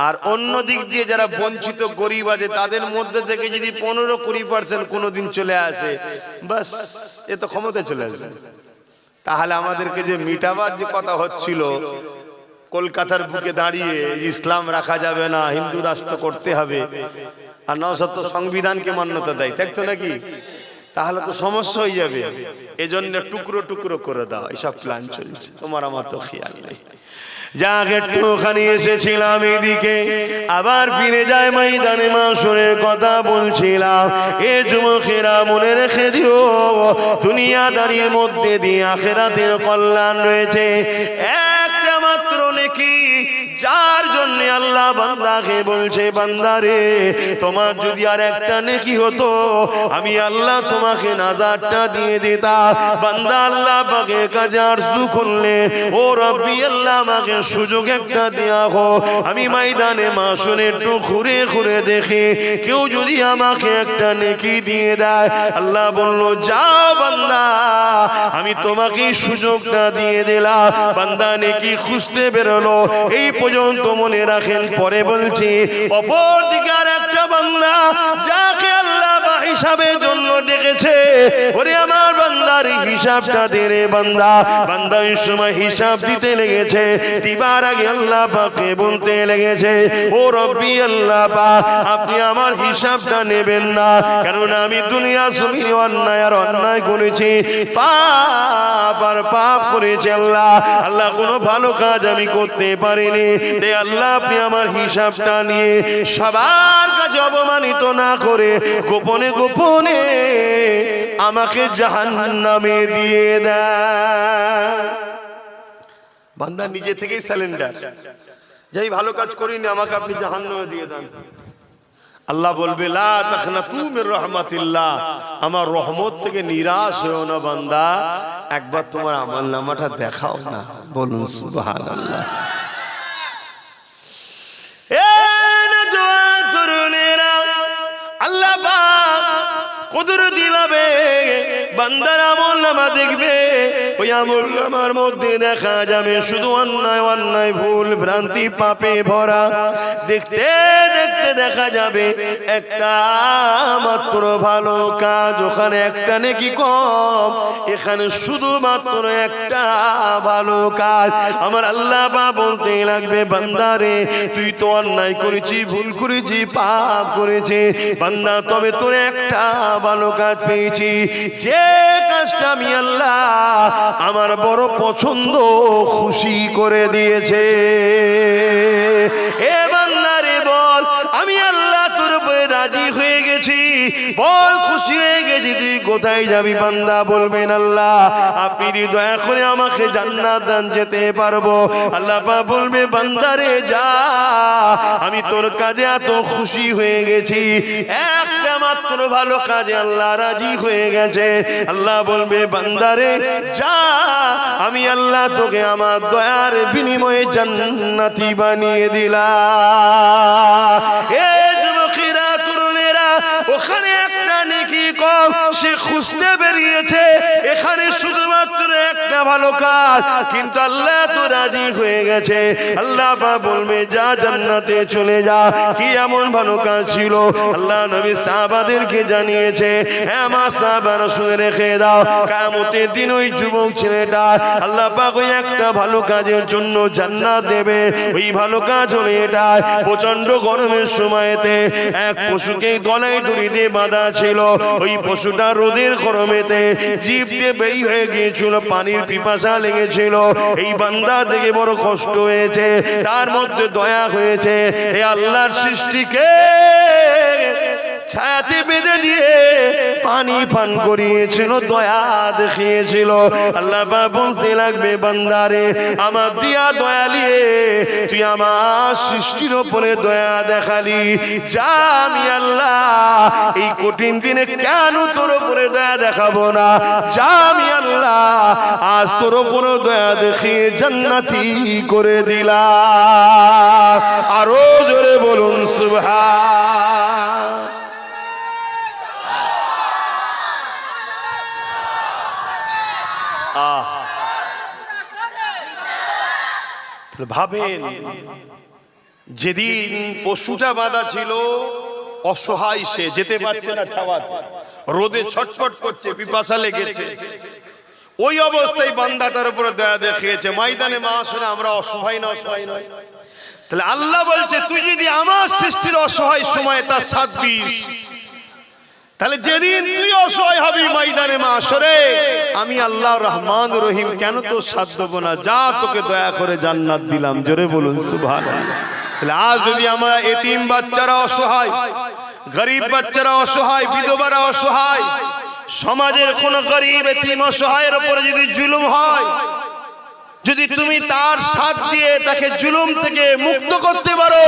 আর অন্য দিক দিয়ে যারা বঞ্চিত গরিব আছে তাদের মধ্যে থেকে যদি 15-20% কোনোদিন চলে আসে, বাস এ তো ক্ষমতায় চলে আসবে। তাহলে আমাদেরকে যে মিটাবার যে কথা হচ্ছিল কলকাতার বুকে দাঁড়িয়ে, ইসলাম রাখা যাবে না, হিন্দু রাষ্ট্র করতে হবে, আর নওশাদ তো সংবিধানকে মান্যতা দেয়, তাই তো নাকি? তাহলে তো সমস্যা হয়ে যাবে। এজন্য টুকরো টুকরো করে দাও, এসব প্ল্যান চলছে, তোমার আমার তো খেয়াল নেই। যাক, একটুখানি এসেছিলাম এদিকে, আবার ফিরে যায় ময়দানে মাশরের কথা বলছিলাম। এ যুবকেরা মনে রেখে দিও, দুনিয়াদারির মধ্যে দিয়ে আখিরাতের কল্যাণ রয়েছে। একটা মাত্র নেকি, যার জন্য আল্লাহ বান্দাকে বলছে, বান্দারে তোমার যদি আর একটা নেকি হতো, আমি আল্লাহ তোমাকে নাজারটা দিয়ে দিতাম। বান্দা আল্লাহ পাকের কাছে আরজু করলে, ও রব্বি আল্লাহ আমাকে সুযোগ একটা দেয়া হোক, আমি ময়দানে মাশরে একটু ঘুরে ঘুরে দেখি কেউ যদি আমাকে একটা নেকি দিয়ে দেয়। আল্লাহ বলল, যাও বান্দা, আমি তোমাকে সুযোগটা দিয়ে দিলাম। বান্দা নেকি খুঁজতে বেরোলো। এই পর্যন্ত মনে রাখেন, পরে বলছি অপর দিকে আর একটা বান্দা যাকে আল্লাহ হিসাবের জন্য ডেকেছে, ওরে আমার বান্দার হিসাবটা দে রে বান্দা। বান্দা এই সময় হিসাব দিতে লেগেছে, দিবার আগে আল্লাহ পাককে বলতে লেগেছে, ও রব্বি আল্লাহ পাক, আপনি আমার হিসাবটা নেবেন না, কারণ আমি দুনিয়া জমিনে অন্যায় আর অন্যায় করেছি, পাপ আর পাপ করেছি। আল্লাহ আল্লাহ কোনো ভালো কাজ আমি করতে পারিনি, তাই আল্লাহ আপনি আমার হিসাবটা নিয়ে সবার কাছে অপমানিত না করে গোপনে গোপনে আমাকে জাহান্নামে দিয়ে দেন। বান্দা নিজে থেকেই স্যালেন্ডার, যাই ভালো কাজ করিনি, আমাকে আপনি জাহান্নামে দিয়ে দেন। আল্লাহ বলবে, লা তাখনাতু মির রাহমাতিল্লাহ, আমার রহমত থেকে নিরাশ হও না বান্দা, একবার তোমার আমলনামাটা দেখাও না। বলুন সুবহানাল্লাহ। আল্লাহ পাক কুদরতি ভাবে বান্দার আমলনামা দেখবে, ওই আমলনামার মধ্যে দেখা যাবে শুধু অন্যায় অন্যায়, ভুল ভ্রান্তি, পাপে ভরা। দেখতে দেখতে দেখা যাবে একটা মাত্র ভালো কাজ, ওখানে একটা নেকি কম, এখানে শুধুমাত্র একটা ভালো কাজ। আমার আল্লাহ পাক বলতে লাগবে, বান্দারে তুই তো অন্যায় করেছি, ভুল করেছি, পাপ করেছি বান্দা, তবে তোর একটা ভালো কাজ পেয়েছি, যে কাজটা আমি আল্লাহ আমার বড় পছন্দ, খুশি করে দিয়েছে। এ বান্দারে বল, আমি আল্লাহ তোর উপরে রাজি হয়ে গেছি, বল খুশি হয়ে গেছি, তুই কোথায় যাবি? বান্দা বলবেন, আল্লাহ আপনি যদি দয়া করে আমাকে জান্নাত দান, যেতে পারবো। আল্লাহ পাক বলবে, বান্দারে যা, আমি তোর কাজে এত খুশি হয়ে গেছি, একটা মাত্র ভালো কাজে আল্লাহ রাজি হয়ে গেছে। আল্লাহ বলবে, বান্দারে যা, আমি আল্লাহ তোকে আমার দয়ার বিনিময়ে জান্নাতি বানিয়ে দিলাম। এ যুবকেরা, তরুণেরা, ওখানে একটা নেকি কম, সে খুঁজতে বেরিয়েছে, এখানে শুধুমাত্র একটা ভালো কাজ, কিন্তু আল্লাহ তো রাজি হয়ে গেছে। আল্লাহ পাক বলবে, যা জান্নাতে চলে যা। কি এমন ভালো কাজ ছিল? আল্লাহ নবী সাহাবাদেরকে জানিয়েছে, হ্যাঁ মা সাহাবারা শুনে রেখে দাও, কিয়ামতের দিন ওই যুবক ছেলেটা আল্লাহ পাক ওই একটা ভালো কাজের জন্য জান্নাত দেবে। ওই ভালো কাজ হলো এটা, প্রচন্ড গরমের সময়তে এক পশুকে গলায় দড়ি দিয়ে বাঁধা ছিল, ওই পশুটা রোদের গরমেতে জিভ দিয়ে বেরিয়ে হয়ে গিয়েছিল, পানির পিপাসা লেগেছিল। এই বান্দা থেকে বড় কষ্ট হয়েছে, তার মধ্যে দয়া হয়েছে, হে আল্লাহর সৃষ্টিকে ছায়াতে বেঁধে দিয়ে পানি পান করিয়েছিল, দয়া দেখিয়েছিল। আল্লাহ পাক বলতে লাগবে, বান্দারে আমার দিয়া দয়ালিয়ে তুই আমার সৃষ্টির উপরে দয়া দেখালি, যা আমি আল্লাহ এই কঠিন দিনে কেন তোর উপরে দয়া দেখাবো না, যা আমি আল্লাহ আজ তোর উপরে দয়া দেখিয়ে জান্নাতি করে দিলাম। আরো জোরে বলুন সুবহান। ভাবেন, যেদিন পশুটা বাঁধা ছিল, অসহায়, সে যেতে পারছে না, রোদে ছটফট করছে, পিপাসা লেগেছে, ওই অবস্থায় বান্দা তার উপরে দয়া দেখিয়েছে। ময়দানে মাহশরে আমরা অসহায় না, অসহায় নয়? তাহলে আল্লাহ বলছে, তুই যদি আমার সৃষ্টির অসহায় সময় তার সাথ দিস, তাহলে যেদিন তুই অসহায় হবি ময়দানে মাহশরে, আমি আল্লাহ রহমান রহিম কেন তোর সাথ দেব না, যা তোকে দয়া করে জান্নাত দিলাম। জোরে বলুন সুবহানাল্লাহ। তাহলে আজ যদি আমরা এতিম বাচ্চারা অসহায়, গরিব বাচ্চারা অসহায়, বিধবারা অসহায়, সমাজের কোন গরিব এতিম অসহায়ের উপরে যদি জুলুম হয়, যদি তুমি তার সাথ দিয়ে তাকে জুলুম থেকে মুক্ত করতে পারো,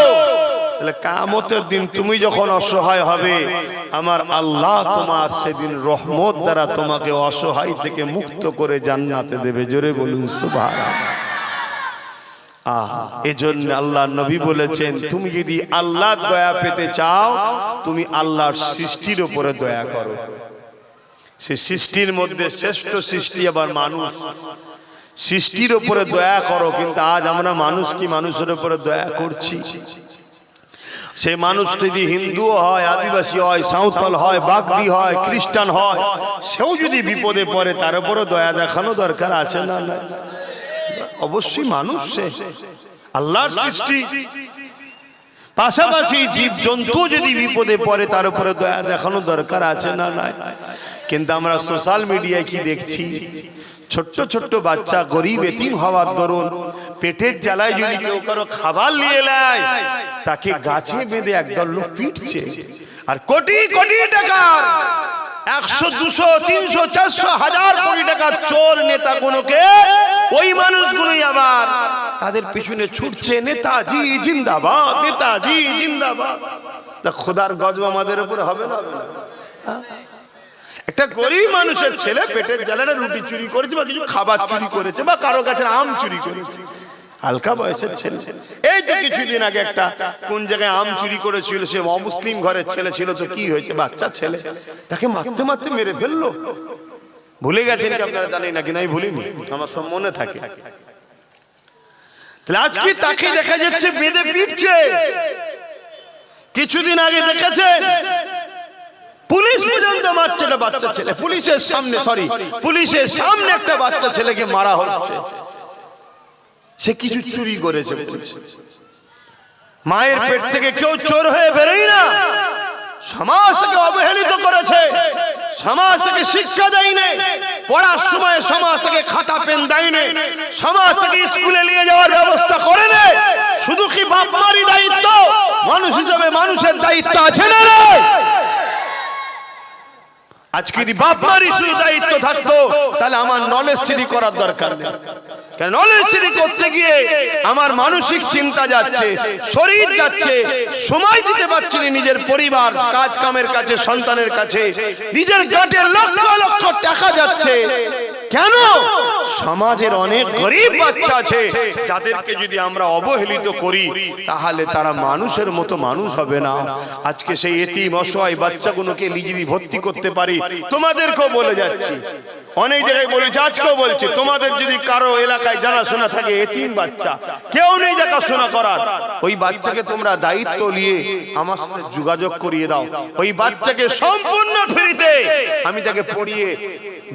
তাহলে কিয়ামতের দিন তুমি যখন অসহায় হবে, আমার আল্লাহ তোমার সেদিন রহমত দ্বারা তোমাকে অসহায় থেকে মুক্ত করে জান্নাতে দেবে। জোরে বলুন সুবহানাল্লাহ। এজন্য আল্লাহ নবী বলেছেন, তুমি যদি আল্লাহর দয়া পেতে চাও, তুমি আল্লাহর সৃষ্টির উপরে দয়া করো। সে সৃষ্টির মধ্যে শ্রেষ্ঠ সৃষ্টি আবার মানুষ, সৃষ্টির উপরে দয়া করো। কিন্তু আজ আমরা মানুষ কি মানুষের উপরে দয়া করছি? সেই মানুষ যদি হিন্দু হয়, আদিবাসী হয়, সাঁওতাল হয়, বাগদি হয়, খ্রিস্টান হয়, সেও যদি বিপদে পড়ে তার উপরে দয়া দেখানো দরকার আছে না? না, অবশ্যই মানুষ, সে আল্লাহর সৃষ্টি। পাশাপাশি জীব জন্তু যদি বিপদে পড়ে তার উপরে দয়া দেখানো দরকার আছে না? নাই। কিন্তু আমরা সোশ্যাল মিডিয়ায় কি দেখছি, ছোট্ট ছোট্ট বাচ্চা গরিব এতিম হওয়ার দরুন পেটের জ্বালায় যদি কেউ কারো খাবার নিয়ে নেয়, তাকে গাছে বেঁধে একদল লোক পিটছে। আর কোটি কোটি টাকার 100, 200, 300, 400, 1000 কোটি টাকার চোর নেতাগুলোকে ওই মানুষগুলোই আবার তাদের পিছনে ছুটছে, নেতাজি জিন্দাবাদ, নেতাজি জিন্দাবাদ। তা খোদার গজব আমাদের উপরে হবে না? একটা গরিব মানুষের ছেলে পেটের জ্বালায় রুটি চুরি করেছে, বা কিছু খাবার চুরি করেছে, বা কারো কাছে আম চুরি করেছে, হালকা বয়সের ছেলে। এই তো কিছুদিন আগে একটা কোন জায়গায় আম চুরি করেছিল, সে অমুসলিম ঘরের ছেলে ছিল, তো কি হয়েছে, বাচ্চা ছেলে, তাকে মারতে মারতে মেরে ফেললো। ভুলে গেছেন কি আপনারা? জানেন না কিনা? আমি ভুলিনি, আমার সব মনে থাকে। তাহলে আজকে তাকে দেখা যাচ্ছে বেঁধে পিটছে। কিছুদিন আগে দেখেছেন পুলিশ পর্যন্ত মারছে একটা বাচ্চা ছেলে, পুলিশের সামনে, পুলিশের সামনে একটা বাচ্চা ছেলেকে মারা হচ্ছে। সে কিছু চুরি করেছে। মায়ের পেট থেকে কেউ চোর হয়ে বেরোয় না, সমাজ থেকে অবহেলিত করেছে, সমাজ থেকে শিক্ষা দেয়নি, পড়ার সময় সমাজ থেকে খাতা পেন দেয়নি, সমাজ থেকে স্কুলে নিয়ে যাওয়ার ব্যবস্থা করেনি। শুধু কি বাপ মারই দায়িত্ব? মানুষ হিসেবে মানুষের দায়িত্ব আছে না? আজকে যদি বাপ মারই শুধু দায়িত্ব থাকতো, তাহলে আমার নলেজ সিটি করার দরকার নেই। কারণ নলেজ সিটি করতে গিয়ে আমার মানসিক চিন্তা যাচ্ছে, শরীর যাচ্ছে, সময় দিতে পারছি না নিজের পরিবার, কাজ কামের কাছে, সন্তানের কাছে, নিজের গাঁটে লক্ষ লক্ষ টাকা যাচ্ছে। কেন? সমাজের অনেক গরিব বাচ্চা আছে যাদেরকে যদি আমরা অবহেলিত করি, তাহলে তারা মানুষের মতো মানুষ হবে না। আজকে সেই এতিম অসহায় বাচ্চাগুলোকে লিজিরি ভর্তি করতে পারি। তোমাদেরকেও বলে যাচ্ছি, অনেক জায়গায় বলেছি, আজকেও বলছি, তোমাদের যদি কারো এলাকায় জানাশোনা থাকে এতিম বাচ্চা, কেউ নেই দেখাশোনা করার, ওই বাচ্চাকে তোমরা দায়িত্ব নিয়ে আমার সাথে যোগাযোগ করিয়ে দাও। ওই বাচ্চাকে সম্পূর্ণ ফ্রিতে আমি তাকে পড়িয়ে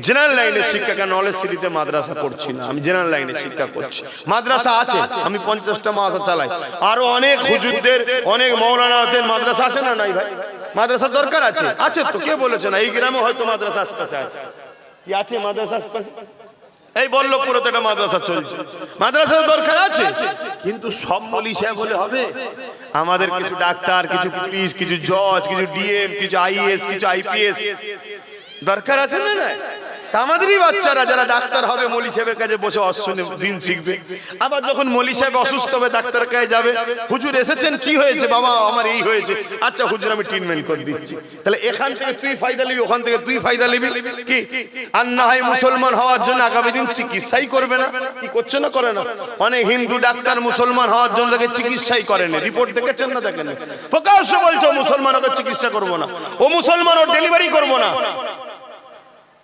জেনারেল লাইনের শিক্ষা, নলেজ সিটিতে মাদ্রাসা করছি না, আমি জেনারেল লাইনের শিক্ষা করছি। মাদ্রাসা আছে, আমি 50টা মাদ্রাসা চালাই। আরো অনেক হুজুরদের, অনেক মৌলানাদের মাদ্রাসা আছে না? নাই ভাই, মাদ্রাসা দরকার আছে। আছে তো, কে বলেছে না? এই গ্রামে হয়তো মাদ্রাসা আশপাশে আছে। কি আছে মাদ্রাসা আশপাশে? এই বল্লভপুরে তো একটা মাদ্রাসা চলছে, মাদ্রাসার দরকার আছে, কিন্তু সব মৌলভী সাহেব বলে হবে? আমাদের কিছু ডাক্তার, কিছু পুলিশ, কিছু জজ, কিছু ডিএম, কিছু আইএস, কিছু আইপিএস দরকার আছে না? না, আমাদেরই বাচ্চারা যারা ডাক্তার হবে মৌলভী সাহেবের কাছে বসে অশ্বনে দিন শিখবে। আবার যখন মৌলভী সাহেব অসুস্থ হবে ডাক্তার কাছে যাবে, হুজুর এসেছেন, কি হয়েছে বাবা? আমার এই হয়েছে। আচ্ছা হুজুর আমি ট্রিটমেন্ট করে দিচ্ছি। তাহলে এখান থেকে তুই ফায়দা নিবি, ওখান থেকে তুই ফায়দা নিবি, কি আর না হয় মুসলমান হওয়ার জন্য আগামী দিন চিকিৎসাই করবে না? কি করছে না? করে না? অনেক হিন্দু ডাক্তার মুসলমান হওয়ার জন্য তাকে চিকিৎসাই করেন, রিপোর্ট দেখেছেন না? দেখেন, প্রকাশ্য বলছো মুসলমান ওকে চিকিৎসা করবো না, ও মুসলমান ও ডেলিভারি করবো না।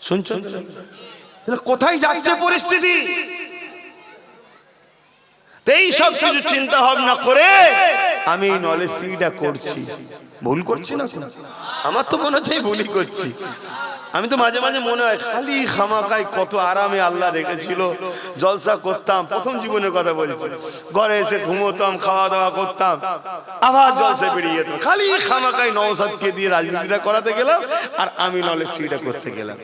শুনছেন কোথায় যাচ্ছে পরিস্থিতি? এই সব কিছু চিন্তা ভাবনা করে আমি নলেজ সিটা করছি। ভুল করছি না? আমার তো মনে হচ্ছে ভুলই করছি। আমি তো মাঝে মাঝে মনে হয় খালি খামাকায় কত আরামে আল্লাহ রেখেছিল, জলসা করতাম। প্রথম জীবনের কথা বলছি, ঘরে এসে ঘুমোতাম, খাওয়া দাওয়া করতাম, আবার জলসা বেরিয়ে যেতাম। খালি খামাকায় নওশাদকে দিয়ে রাজনীতিটা করাতে গেলাম, আর আমি নলেজ সিটা করতে গেলাম।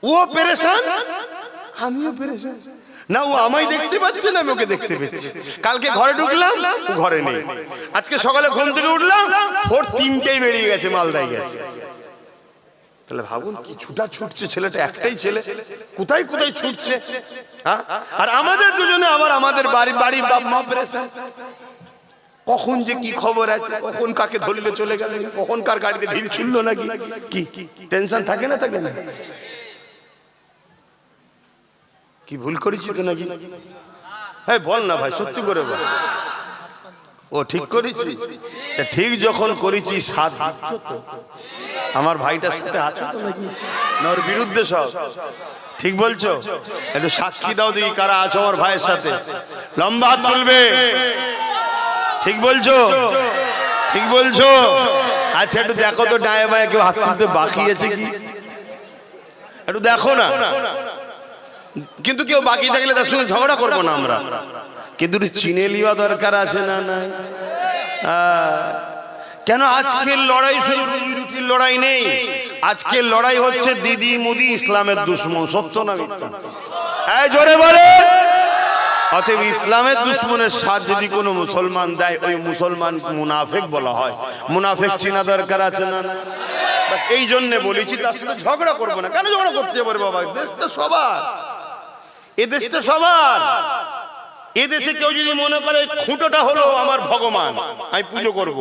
ও পেরেশান, আমিও পেরেশান। না ও আমায় দেখতে পাচ্ছে না, আমি ওকে দেখতে পাচ্ছি। কালকে ঘরে ঢুকলাম, ও ঘরে নেই। আজকে সকালে ঘুম থেকে উঠলাম, ভোর 3টেই বেরিয়ে গেছে, মালদায় গেছে। তাহলে ভাবুন কি ছুটা ছুটছে ছেলেটা, একটাই ছেলে, কোথায় কোথায় ছুটছে। আর আমাদের দুজনে আবার আমাদের বাড়ির বাপ মা পেরেশান। কখন যে কি খবর আছে, কখন কাকে ধরলে চলে গেল, কখন কার গাড়িতে ঢিল ছুড়লো নাকি, কি টেনশন থাকে না? থাকে না? কি ভুল করেছি তো নাকি? হ্যাঁ বল না ভাই, সত্যি করে বল। ও ঠিক করেছি? ঠিক যখন করেছি সাথ দিচ্ছ তো? আমার ভাইটার সাথে আছো তো নাকি, না ওর বিরুদ্ধে সব? ঠিক বলছো? একটু সাক্ষী দাও দেখি কারা আছো আমার ভাইয়ের সাথে, লম্বা হাত তুলবে। ঠিক বলছো? ঠিক বলছো? আচ্ছা একটু দেখো তো ডায়ে বায়ে কেউ হাত তুলতে বাকি আছে কি, একটু দেখো না। কিন্তু কেউ বাকি থাকলে তার সঙ্গে ঝগড়া করবো না আমরা, কিন্তু চিনে লিওয়া দরকার আছে না? না কেন? আজকের লড়াই শুধু রুটির লড়াই নেই, আজকের লড়াই হচ্ছে দিদি মুদি ইসলামের দুশ্মন। সত্য না মিথ্যা? এই জোরে বলে। অতএব ইসলামের দুশ্মনের সাথ যদি কোনো মুসলমান দেয়, ওই মুসলমান মুনাফিক বলা হয়। মুনাফিক চিনা দরকার আছে না? এই জন্য বলেছি তার সাথে ঝগড়া করবো না। কেন ঝগড়া করতে পারে বাবা? দেশটা সবার, এ দেশটা সবার। এদেশে কেউ যদি মনে করে খুঁটোটা হলো আমার ভগবান, আমি পুজো করব,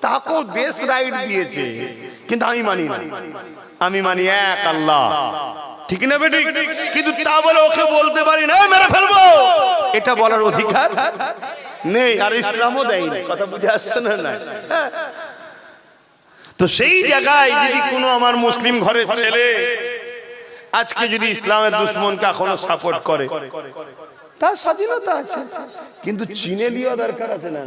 তাকেও দেশ রাইট দিয়েছে, কিন্তু আমি মানি না। আমি মানি এক আল্লাহ, ঠিক না বেটি? কিন্তু তা বলে ওকে বলতে পারি না মেরে ফেলবো, এটা বলার অধিকার নেই, আর ইসলামও দেয়নি। কথা বুঝে আসছে না? না তো সেই জায়গায় যদি কোনো আমার মুসলিম ঘরের ছেলে আজকে যদি ইসলামের দুশ্মনকে এখনো সাপোর্ট করে, তার স্বাধীনতা আছে, কিন্তু চিনে লিওয়া দরকার আছে না?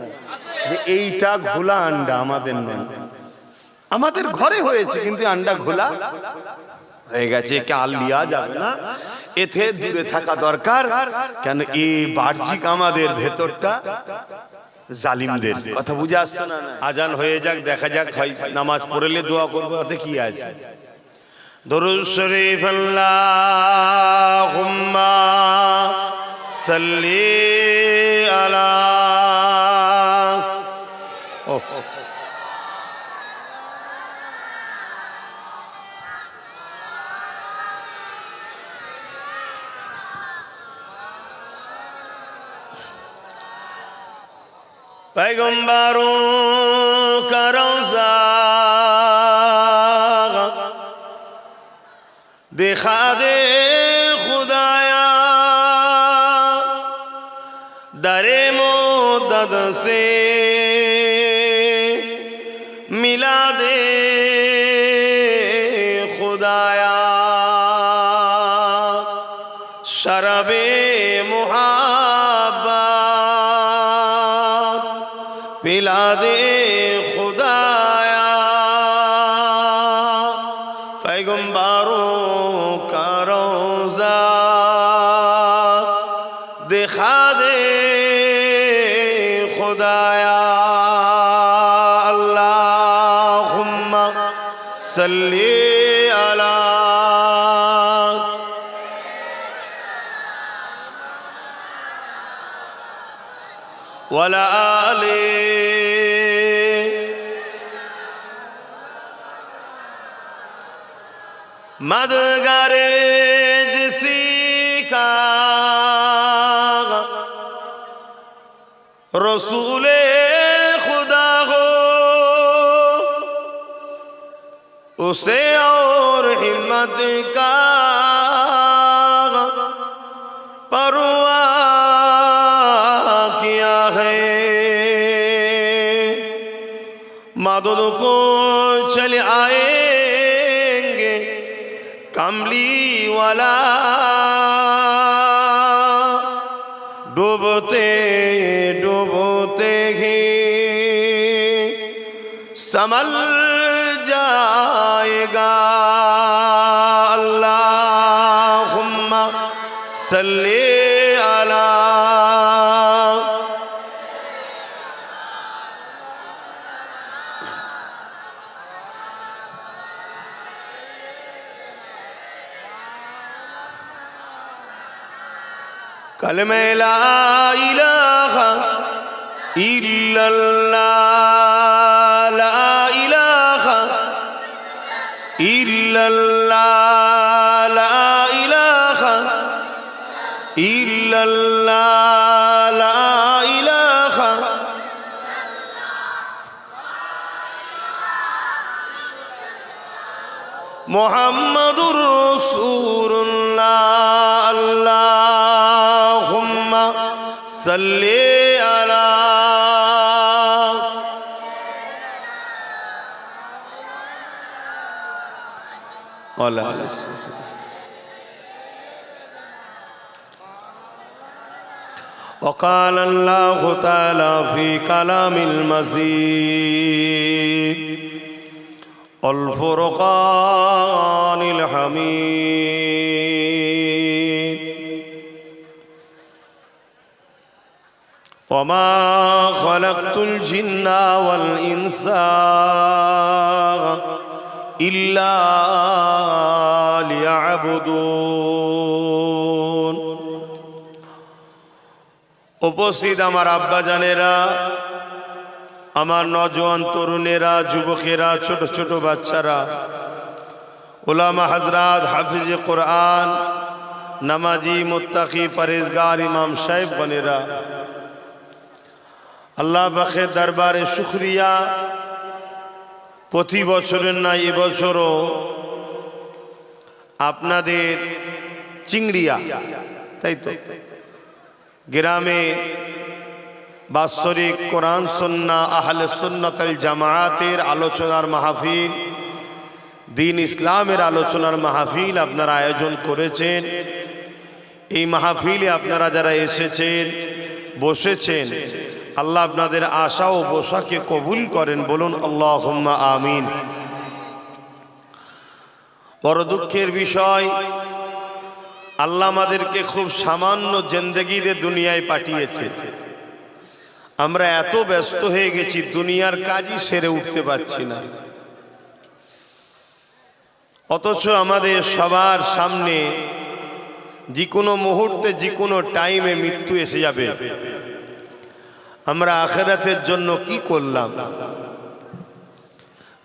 যে এইটা ঘোলা আন্ডা আমাদের নয়, আমাদের ঘরে হয়েছে, কিন্তু আন্ডা ঘোলা হয়ে গেছে, কাল লিয়া যাবে না, এতে দূরে থাকা দরকার। কেন এই বাহ্যিক আমাদের ভেতরটা জালিমদের। কথা বুঝে আসছে না? আজান হয়ে যাক, দেখা যাক, হয় নামাজ পড়লে দোয়া করবো, তাতে কি আছে? দরুদ শরীফ আল্লাহুম্মা সাল্লি আলা। पैगंबरों का रोज़ा दिखा दे खुदाया, दरे मोदद से मिला दे खुदाया, शरबे मुहब्बत पिला दे खुदाया, पैगंबरों का रोज़ा दिखा दे खुदाया। अल्लाहुम्मा सल्ली अला। ওয়ালা আলি मदगारे जिसी का रसूले खुदा हो उसे और हिम्मत का परवाह किया है। मदद को चले आएंगे कमली वाला डूबते डूबते ही संभल जाएगा। अल्लाहुम्मा सल्ली अला कलमे ला इलाहा इल्लल्लाह ला इलाहा इल्लल्लाह ला इलाहा इल्लल्लाह ला इलाहा मुहम्मदुर रसूलुल्लाह। अल्लाहुम्मा सल्ली अला وقال الله تعالى في كلام المزيد الفرقان الحميد وما خلقت الجن والإنس إلا ليعبدون। উপস্থিত আমার আব্বা জানেরা, আমার নওজোয়ান তরুণেরা, যুবকেরা, ছোট ছোট বাচ্চারা, উলামা হযরত, হাফিজে কোরআন, নামাজি, মুত্তাকি, পরহেজগার ইমাম সাহেব বনেরা, আল্লাহ পাকের দরবারে শুকরিয়া। প্রতি বছরের নাই এবছরও আপনাদের চিংড়িয়া, তাই তো, গ্রামে বাৎসরিক কোরআন সুন্নাহ আহলে সুন্নাত ওয়াল জামাআতের আলোচনার মাহফিল, দ্বীন ইসলামের আলোচনার মাহফিল আপনারা আয়োজন করেছেন। এই মাহফিলে আপনারা যারা এসেছেন, বসেছেন, আল্লাহ আপনাদের আশা ও বসাকে কবুল করেন, বলুন আল্লাহুম্মা আমিন। বড় দুঃখের বিষয়, আল্লাহ আমাদেরকে খুব সামান্য জিন্দেগিতে দুনিয়ায় পাঠিয়েছে। আমরা এত ব্যস্ত হয়ে গেছি, দুনিয়ার কাজই সেরে উঠতে পারছি না। অথচ আমাদের সবার সামনে যে কোনো মুহূর্তে, যে কোনো টাইমে মৃত্যু এসে যাবে। আমরা আখিরাতের জন্য কি করলাম?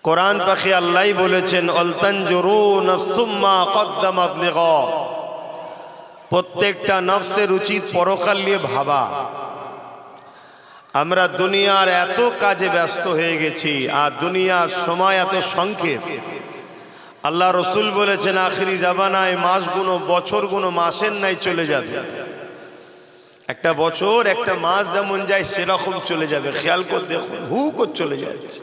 কোরআন পাকে আল্লাহ বলেছেন, অলতানজুরু নাফসুম মা কদ্দামাত লিগা। প্রত্যেকটা নফসের উচিত পরকাল নিয়ে ভাবা। আমরা দুনিয়ার এত কাজে ব্যস্ত হয়ে গেছি, আর দুনিয়ার সময় এত সংক্ষেপ। আল্লাহ রসুল বলেছেন, আখিরি জামানায় মাসগুলো, বছরগুলো মাসের নাই চলে যাবে। একটা বছর, একটা মাস যেমন যায় সেরকম চলে যাবে। খেয়াল করে দেখুন, হু করে চলে যাচ্ছে।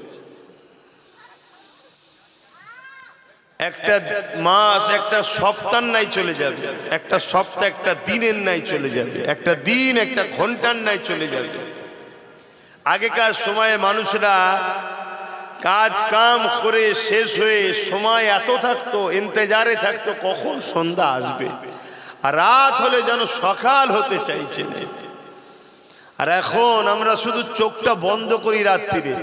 একটা মাস একটা সপ্তাহ নাই চলে যাবে, একটা সপ্তাহ একটা দিনের নাই চলে যাবে, একটা দিন একটা ঘন্টার নাই চলে যাবে। আগেকার সময়ে মানুষরা কাজ কাম করে শেষ হয়ে সময় এত থাকতো, ইন্তজারে থাকতো কখন সন্ধ্যা আসবে, আর রাত হলে যেন সকাল হতে চাইছে। আর এখন আমরা শুধু চোখটা বন্ধ করি রাত্রিরে,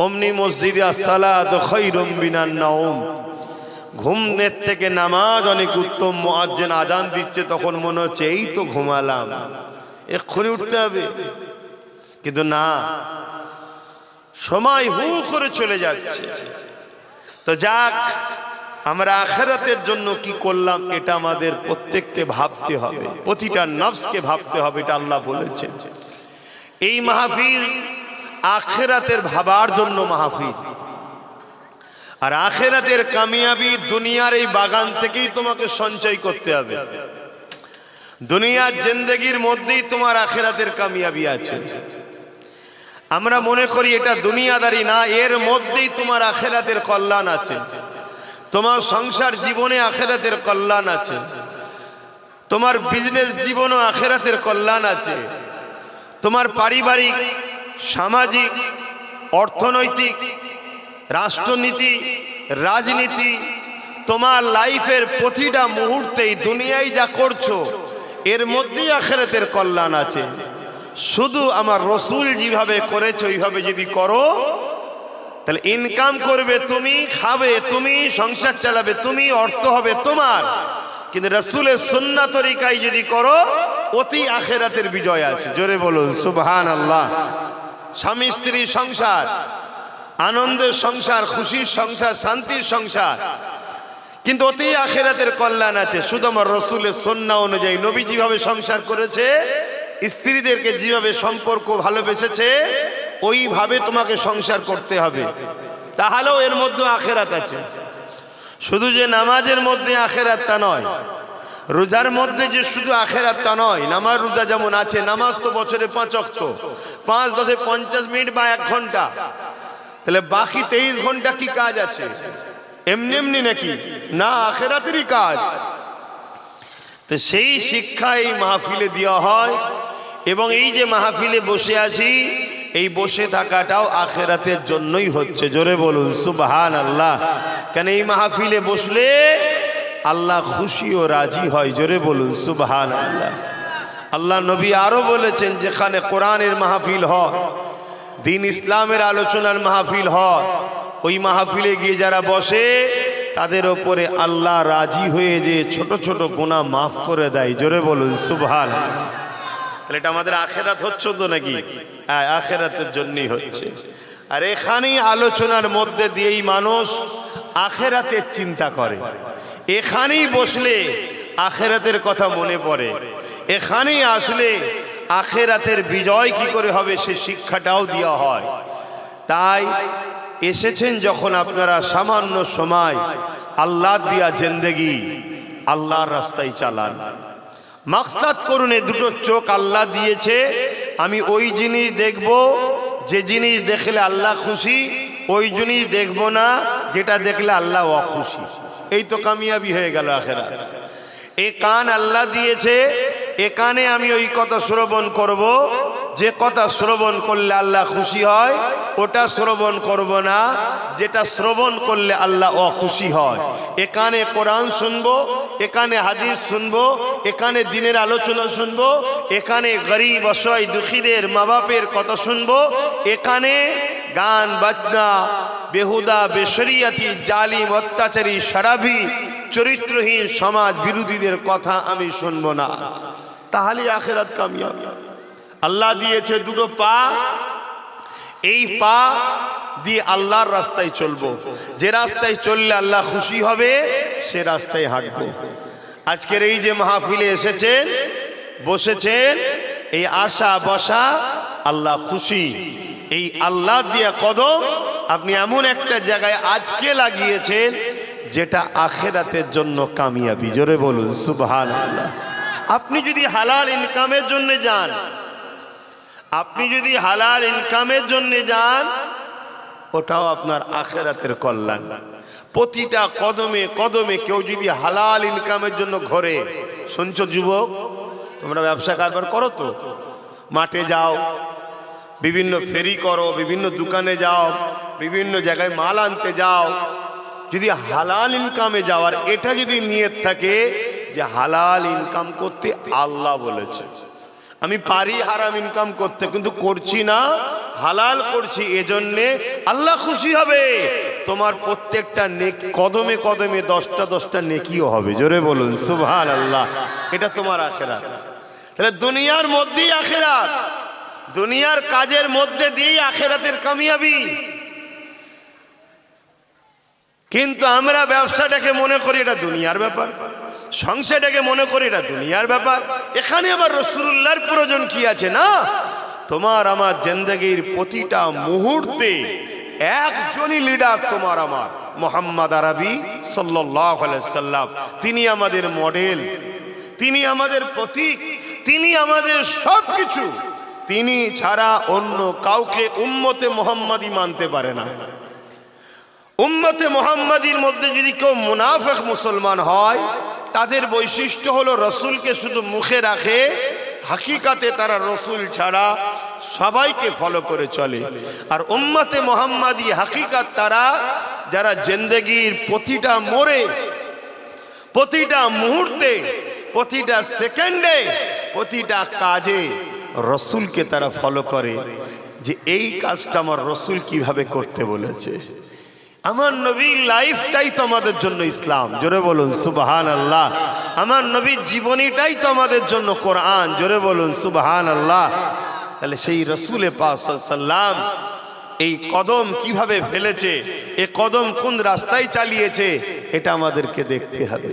অমনি মসজিদে আসসালাতু খায়রুম মিনান নাওম, ঘুমের থেকে নামাজ অনেক উত্তম। মুয়াজ্জিন আজান দিচ্ছে, তখন মনে হচ্ছে এই তো ঘুমালাম, এক্ষুনি উঠতে হবে। কিন্তু না, সময় হু করে চলে যাচ্ছে। তো যাক, আমরা আখিরাতের জন্য কি করলাম এটা আমাদের প্রত্যেককে ভাবতে হবে, প্রতিটা নফসকে ভাবতে হবে। এটা আল্লাহ বলেছেন এই মাহফিল আখিরাতের ভাবার জন্য মাহফিল। আর আখিরাতের কামিয়াবি দুনিয়ার এই বাগান থেকেই তোমাকে সঞ্চয় করতে হবে। দুনিয়ার জিন্দেগির মধ্যেই তোমার আখিরাতের কামিয়াবি আছে। আমরা মনে করি এটা দুনিয়াদারি না, এর মধ্যেই তোমার আখিরাতের কল্যাণ আছে। তোমার সংসার জীবনে আখিরাতের কল্যাণ আছে, তোমার বিজনেস জীবনে আখিরাতের কল্যাণ আছে, তোমার পারিবারিক, সামাজিক, অর্থনৈতিক, রাষ্ট্রনীতি, রাজনীতি, তোমার লাইফের প্রতিটা মুহূর্তেই দুনিয়ায় যা করছো এর মধ্যেই আখিরাতের কল্যাণ আছে। শুধু আমার রসুল যেভাবে করেছে ওইভাবে যদি করো, তাহলে ইনকাম করবে তুমি, খাবে তুমি, সংসার চালাবে তুমি, অর্থ হবে তোমার। কিন্তু রসুলের সুন্নাহ তরিকায় যদি করো, অতি আখিরাতের বিজয় আছে। জোরে বলুন সুবহানাল্লাহ। স্বামী স্ত্রী সংসার, আনন্দের সংসার, খুশির সংসার, শান্তির সংসার, কিন্তু অতি আখিরাতের কল্যাণ আছে শুধু আমার রসুলের সুন্নাহ অনুযায়ী। নবী যেভাবে সংসার করেছে, স্ত্রীদেরকে যেভাবে সম্পর্ক ভালোবেসেছে, ওইভাবে তোমাকে সংসার করতে হবে, তাহলেও এর মধ্যে আখিরাত আছে। শুধু যে নামাজের মধ্যে আখিরাত তা নয়, রোজার মধ্যে যে শুধু আখিরাত তা নয়। নামাজ রোজা যেমন আছে, নামাজ তো বছরে 5 ওয়াক্ত, 5 10 50 মিনিট বা 1 ঘন্টা, তাহলে বাকি 23 ঘন্টা কি কাজ আছে? এমনি এমনি নাকি? না, আখিরাতেরই কাজ। তো সেই শিক্ষা এই মাহফিলে দেওয়া হয়। এবং এই যে মাহফিলে বসে আছি, এই বসে থাকাটাও আখিরাতের জন্যই হচ্ছে। জোরে বলুন সুবহানাল্লাহ। কেন এই মাহফিলে বসলে আল্লাহ খুশি ও রাজি হয়। জোরে বলুন সুবহানাল্লাহ। আল্লাহ নবী আরো বলেছেন, যেখানে কোরআনের মাহফিল হয়, দিন ইসলামের আলোচনার মাহফিল হয়, ওই মাহফিলে গিয়ে যারা বসে তাদের ওপরে আল্লাহ রাজি হয়ে যে ছোট ছোট গুনাহ মাফ করে দেয়। জোরে বলুন সুবহানাল্লাহ। তাহলে এটা আমাদের আখিরাত হচ্ছে তো নাকি? হ্যাঁ, আখিরাতের জন্যই হচ্ছে। আর এখানেই আলোচনার মধ্যে দিয়েই মানুষ আখিরাতের চিন্তা করে। এখানেই বসলে আখিরাতের কথা মনে পড়ে। এখানেই আসলে আখিরাতের বিজয় কি করে হবে সে শিক্ষাটাও দেওয়া হয়। তাই এসেছেন যখন আপনারা, সামান্য সময় আল্লাহ দিয়া জিন্দেগি আল্লাহর রাস্তায় চালান। মাকসাদ করুন, এই দুটো চোখ আল্লাহ দিয়েছে, আমি ওই জিনিস দেখব যে জিনিস দেখলে আল্লাহ খুশি, ওই জিনিস দেখব না যেটা দেখলে আল্লাহ অখুশি। এই তো কামিয়াবি হয়ে গেল আখিরাত। এই কান আল্লাহ দিয়েছে, এ কানে আমি ওই কথা শ্রবণ করব যে কথা শ্রবণ করলে আল্লাহ খুশি হয়, ওটা শ্রবণ করব না যেটা শ্রবণ করলে আল্লাহ অখুশি হয়। এখানে কোরআন শুনবো, এখানে হাদিস শুনবো, এখানে দিনের আলোচনা শুনবো, এখানে গরিব অসহায় দুঃখীদের মা বাপের কথা শুনবো, এখানে গান বাজনা, বেহুদা বেশরিয়াতি, জালিম অত্যাচারী শরাবি চরিত্রহীন সমাজ বিরোধীদের কথা আমি শুনবো না। তাহলে আখিরাত কামিয়াব। আল্লাহ দিয়েছে দুটো পা, এই পা দিয়ে আল্লাহর রাস্তায় চলবো। যে রাস্তায় চললে আল্লাহ খুশি হবে সে রাস্তায় হাঁটবো। আজকের এই যে মাহফিলে এসেছেন, বসেছেন, এই আশা বসা আল্লাহ খুশি। এই আল্লাহ দিয়া কদম আপনি এমন একটা জায়গায় আজকে লাগিয়েছেন যেটা আখিরাতের জন্য কামিয়াবি। জোরে বলুন সুবহানাল্লাহ। আপনি যদি হালাল ইনকামের জন্য যান, আপনি যদি হালাল ইনকামের জন্য যান, ওটাও আপনার আখিরাতের কল্যাণ। প্রতিটা কদমে কদমে কেউ যদি হালাল ইনকামের জন্য ঘরে, শুনছো যুবক, তোমরা ব্যবসা কারবার করো তো, মাঠে যাও, বিভিন্ন ফেরি করো, বিভিন্ন দোকানে যাও, বিভিন্ন জায়গায় মাল আনতে যাও, যদি হালাল ইনকামে যাওয়ার এটা যদি নিয়ত থাকে যে হালাল ইনকাম করতে আল্লাহ বলেছে, আমি পারি হারাম ইনকাম করতে কিন্তু করছি না, হালাল করছি, এজন্যে আল্লাহ খুশি হবে, তোমার প্রত্যেকটা কদমে কদমে 10টা 10টা নেকিও হবে। জোরে বলুন সুবহানাল্লাহ। এটা তোমার আখিরাত। তাহলে দুনিয়ার মধ্যেই আখিরাত, দুনিয়ার কাজের মধ্যে দিয়েই আখেরাতের কামিয়াবি। কিন্তু আমরা ব্যবসাটাকে মনে করি এটা দুনিয়ার ব্যাপার, সংসারটাকে মনে করি এটা দুনিয়ার ব্যাপার। এখানে আবার রাসূলুল্লাহর প্রয়োজন কি আছে? না, তোমার আমার জিন্দেগির প্রতিটা মুহূর্তে একজনই লিডার, তোমার আমার মুহাম্মদ আরবি সাল্লাল্লাহু আলাইহি সাল্লাম। তিনি আমাদের মডেল, তিনি আমাদের প্রতীক, তিনি আমাদের সবকিছু। তিনি ছাড়া অন্য কাউকে উম্মতে মুহাম্মাদি মানতে পারে না। উম্মতে মুহাম্মাদির মধ্যে যদি কেউ মুনাফিক মুসলমান হয়, তাদের বৈশিষ্ট্য হলো রসুলকে শুধু মুখে রাখে, হাকিকাতে তারা রসুল ছাড়া সবাইকে ফলো করে চলে। আর উম্মতে মুহাম্মাদি হাকিকাত তারা যারা জিন্দেগির প্রতিটা মোড়ে, প্রতিটা মুহূর্তে, প্রতিটা সেকেন্ডে, প্রতিটা কাজে রসুলকে তারা ফলো করে, যে এই কাজটা আমার রসুল কিভাবে করতে বলেছে। আমার নবীর লাইফটাই তো আমাদের জন্য ইসলাম, জোরে বলুন সুবহানাল্লাহ। আমার নবীর জীবনীটাই তো আমাদের জন্য কোরআন, জোরে বলুন সুবহানাল্লাহ। তাহলে সেই রসুলে পাক সাল্লাল্লাহু আলাইহি ওয়াসাল্লাম এই কদম কিভাবে ফেলেছে, এই কদম কোন রাস্তায় চালিয়েছে, এটা আমাদেরকে দেখতে হবে।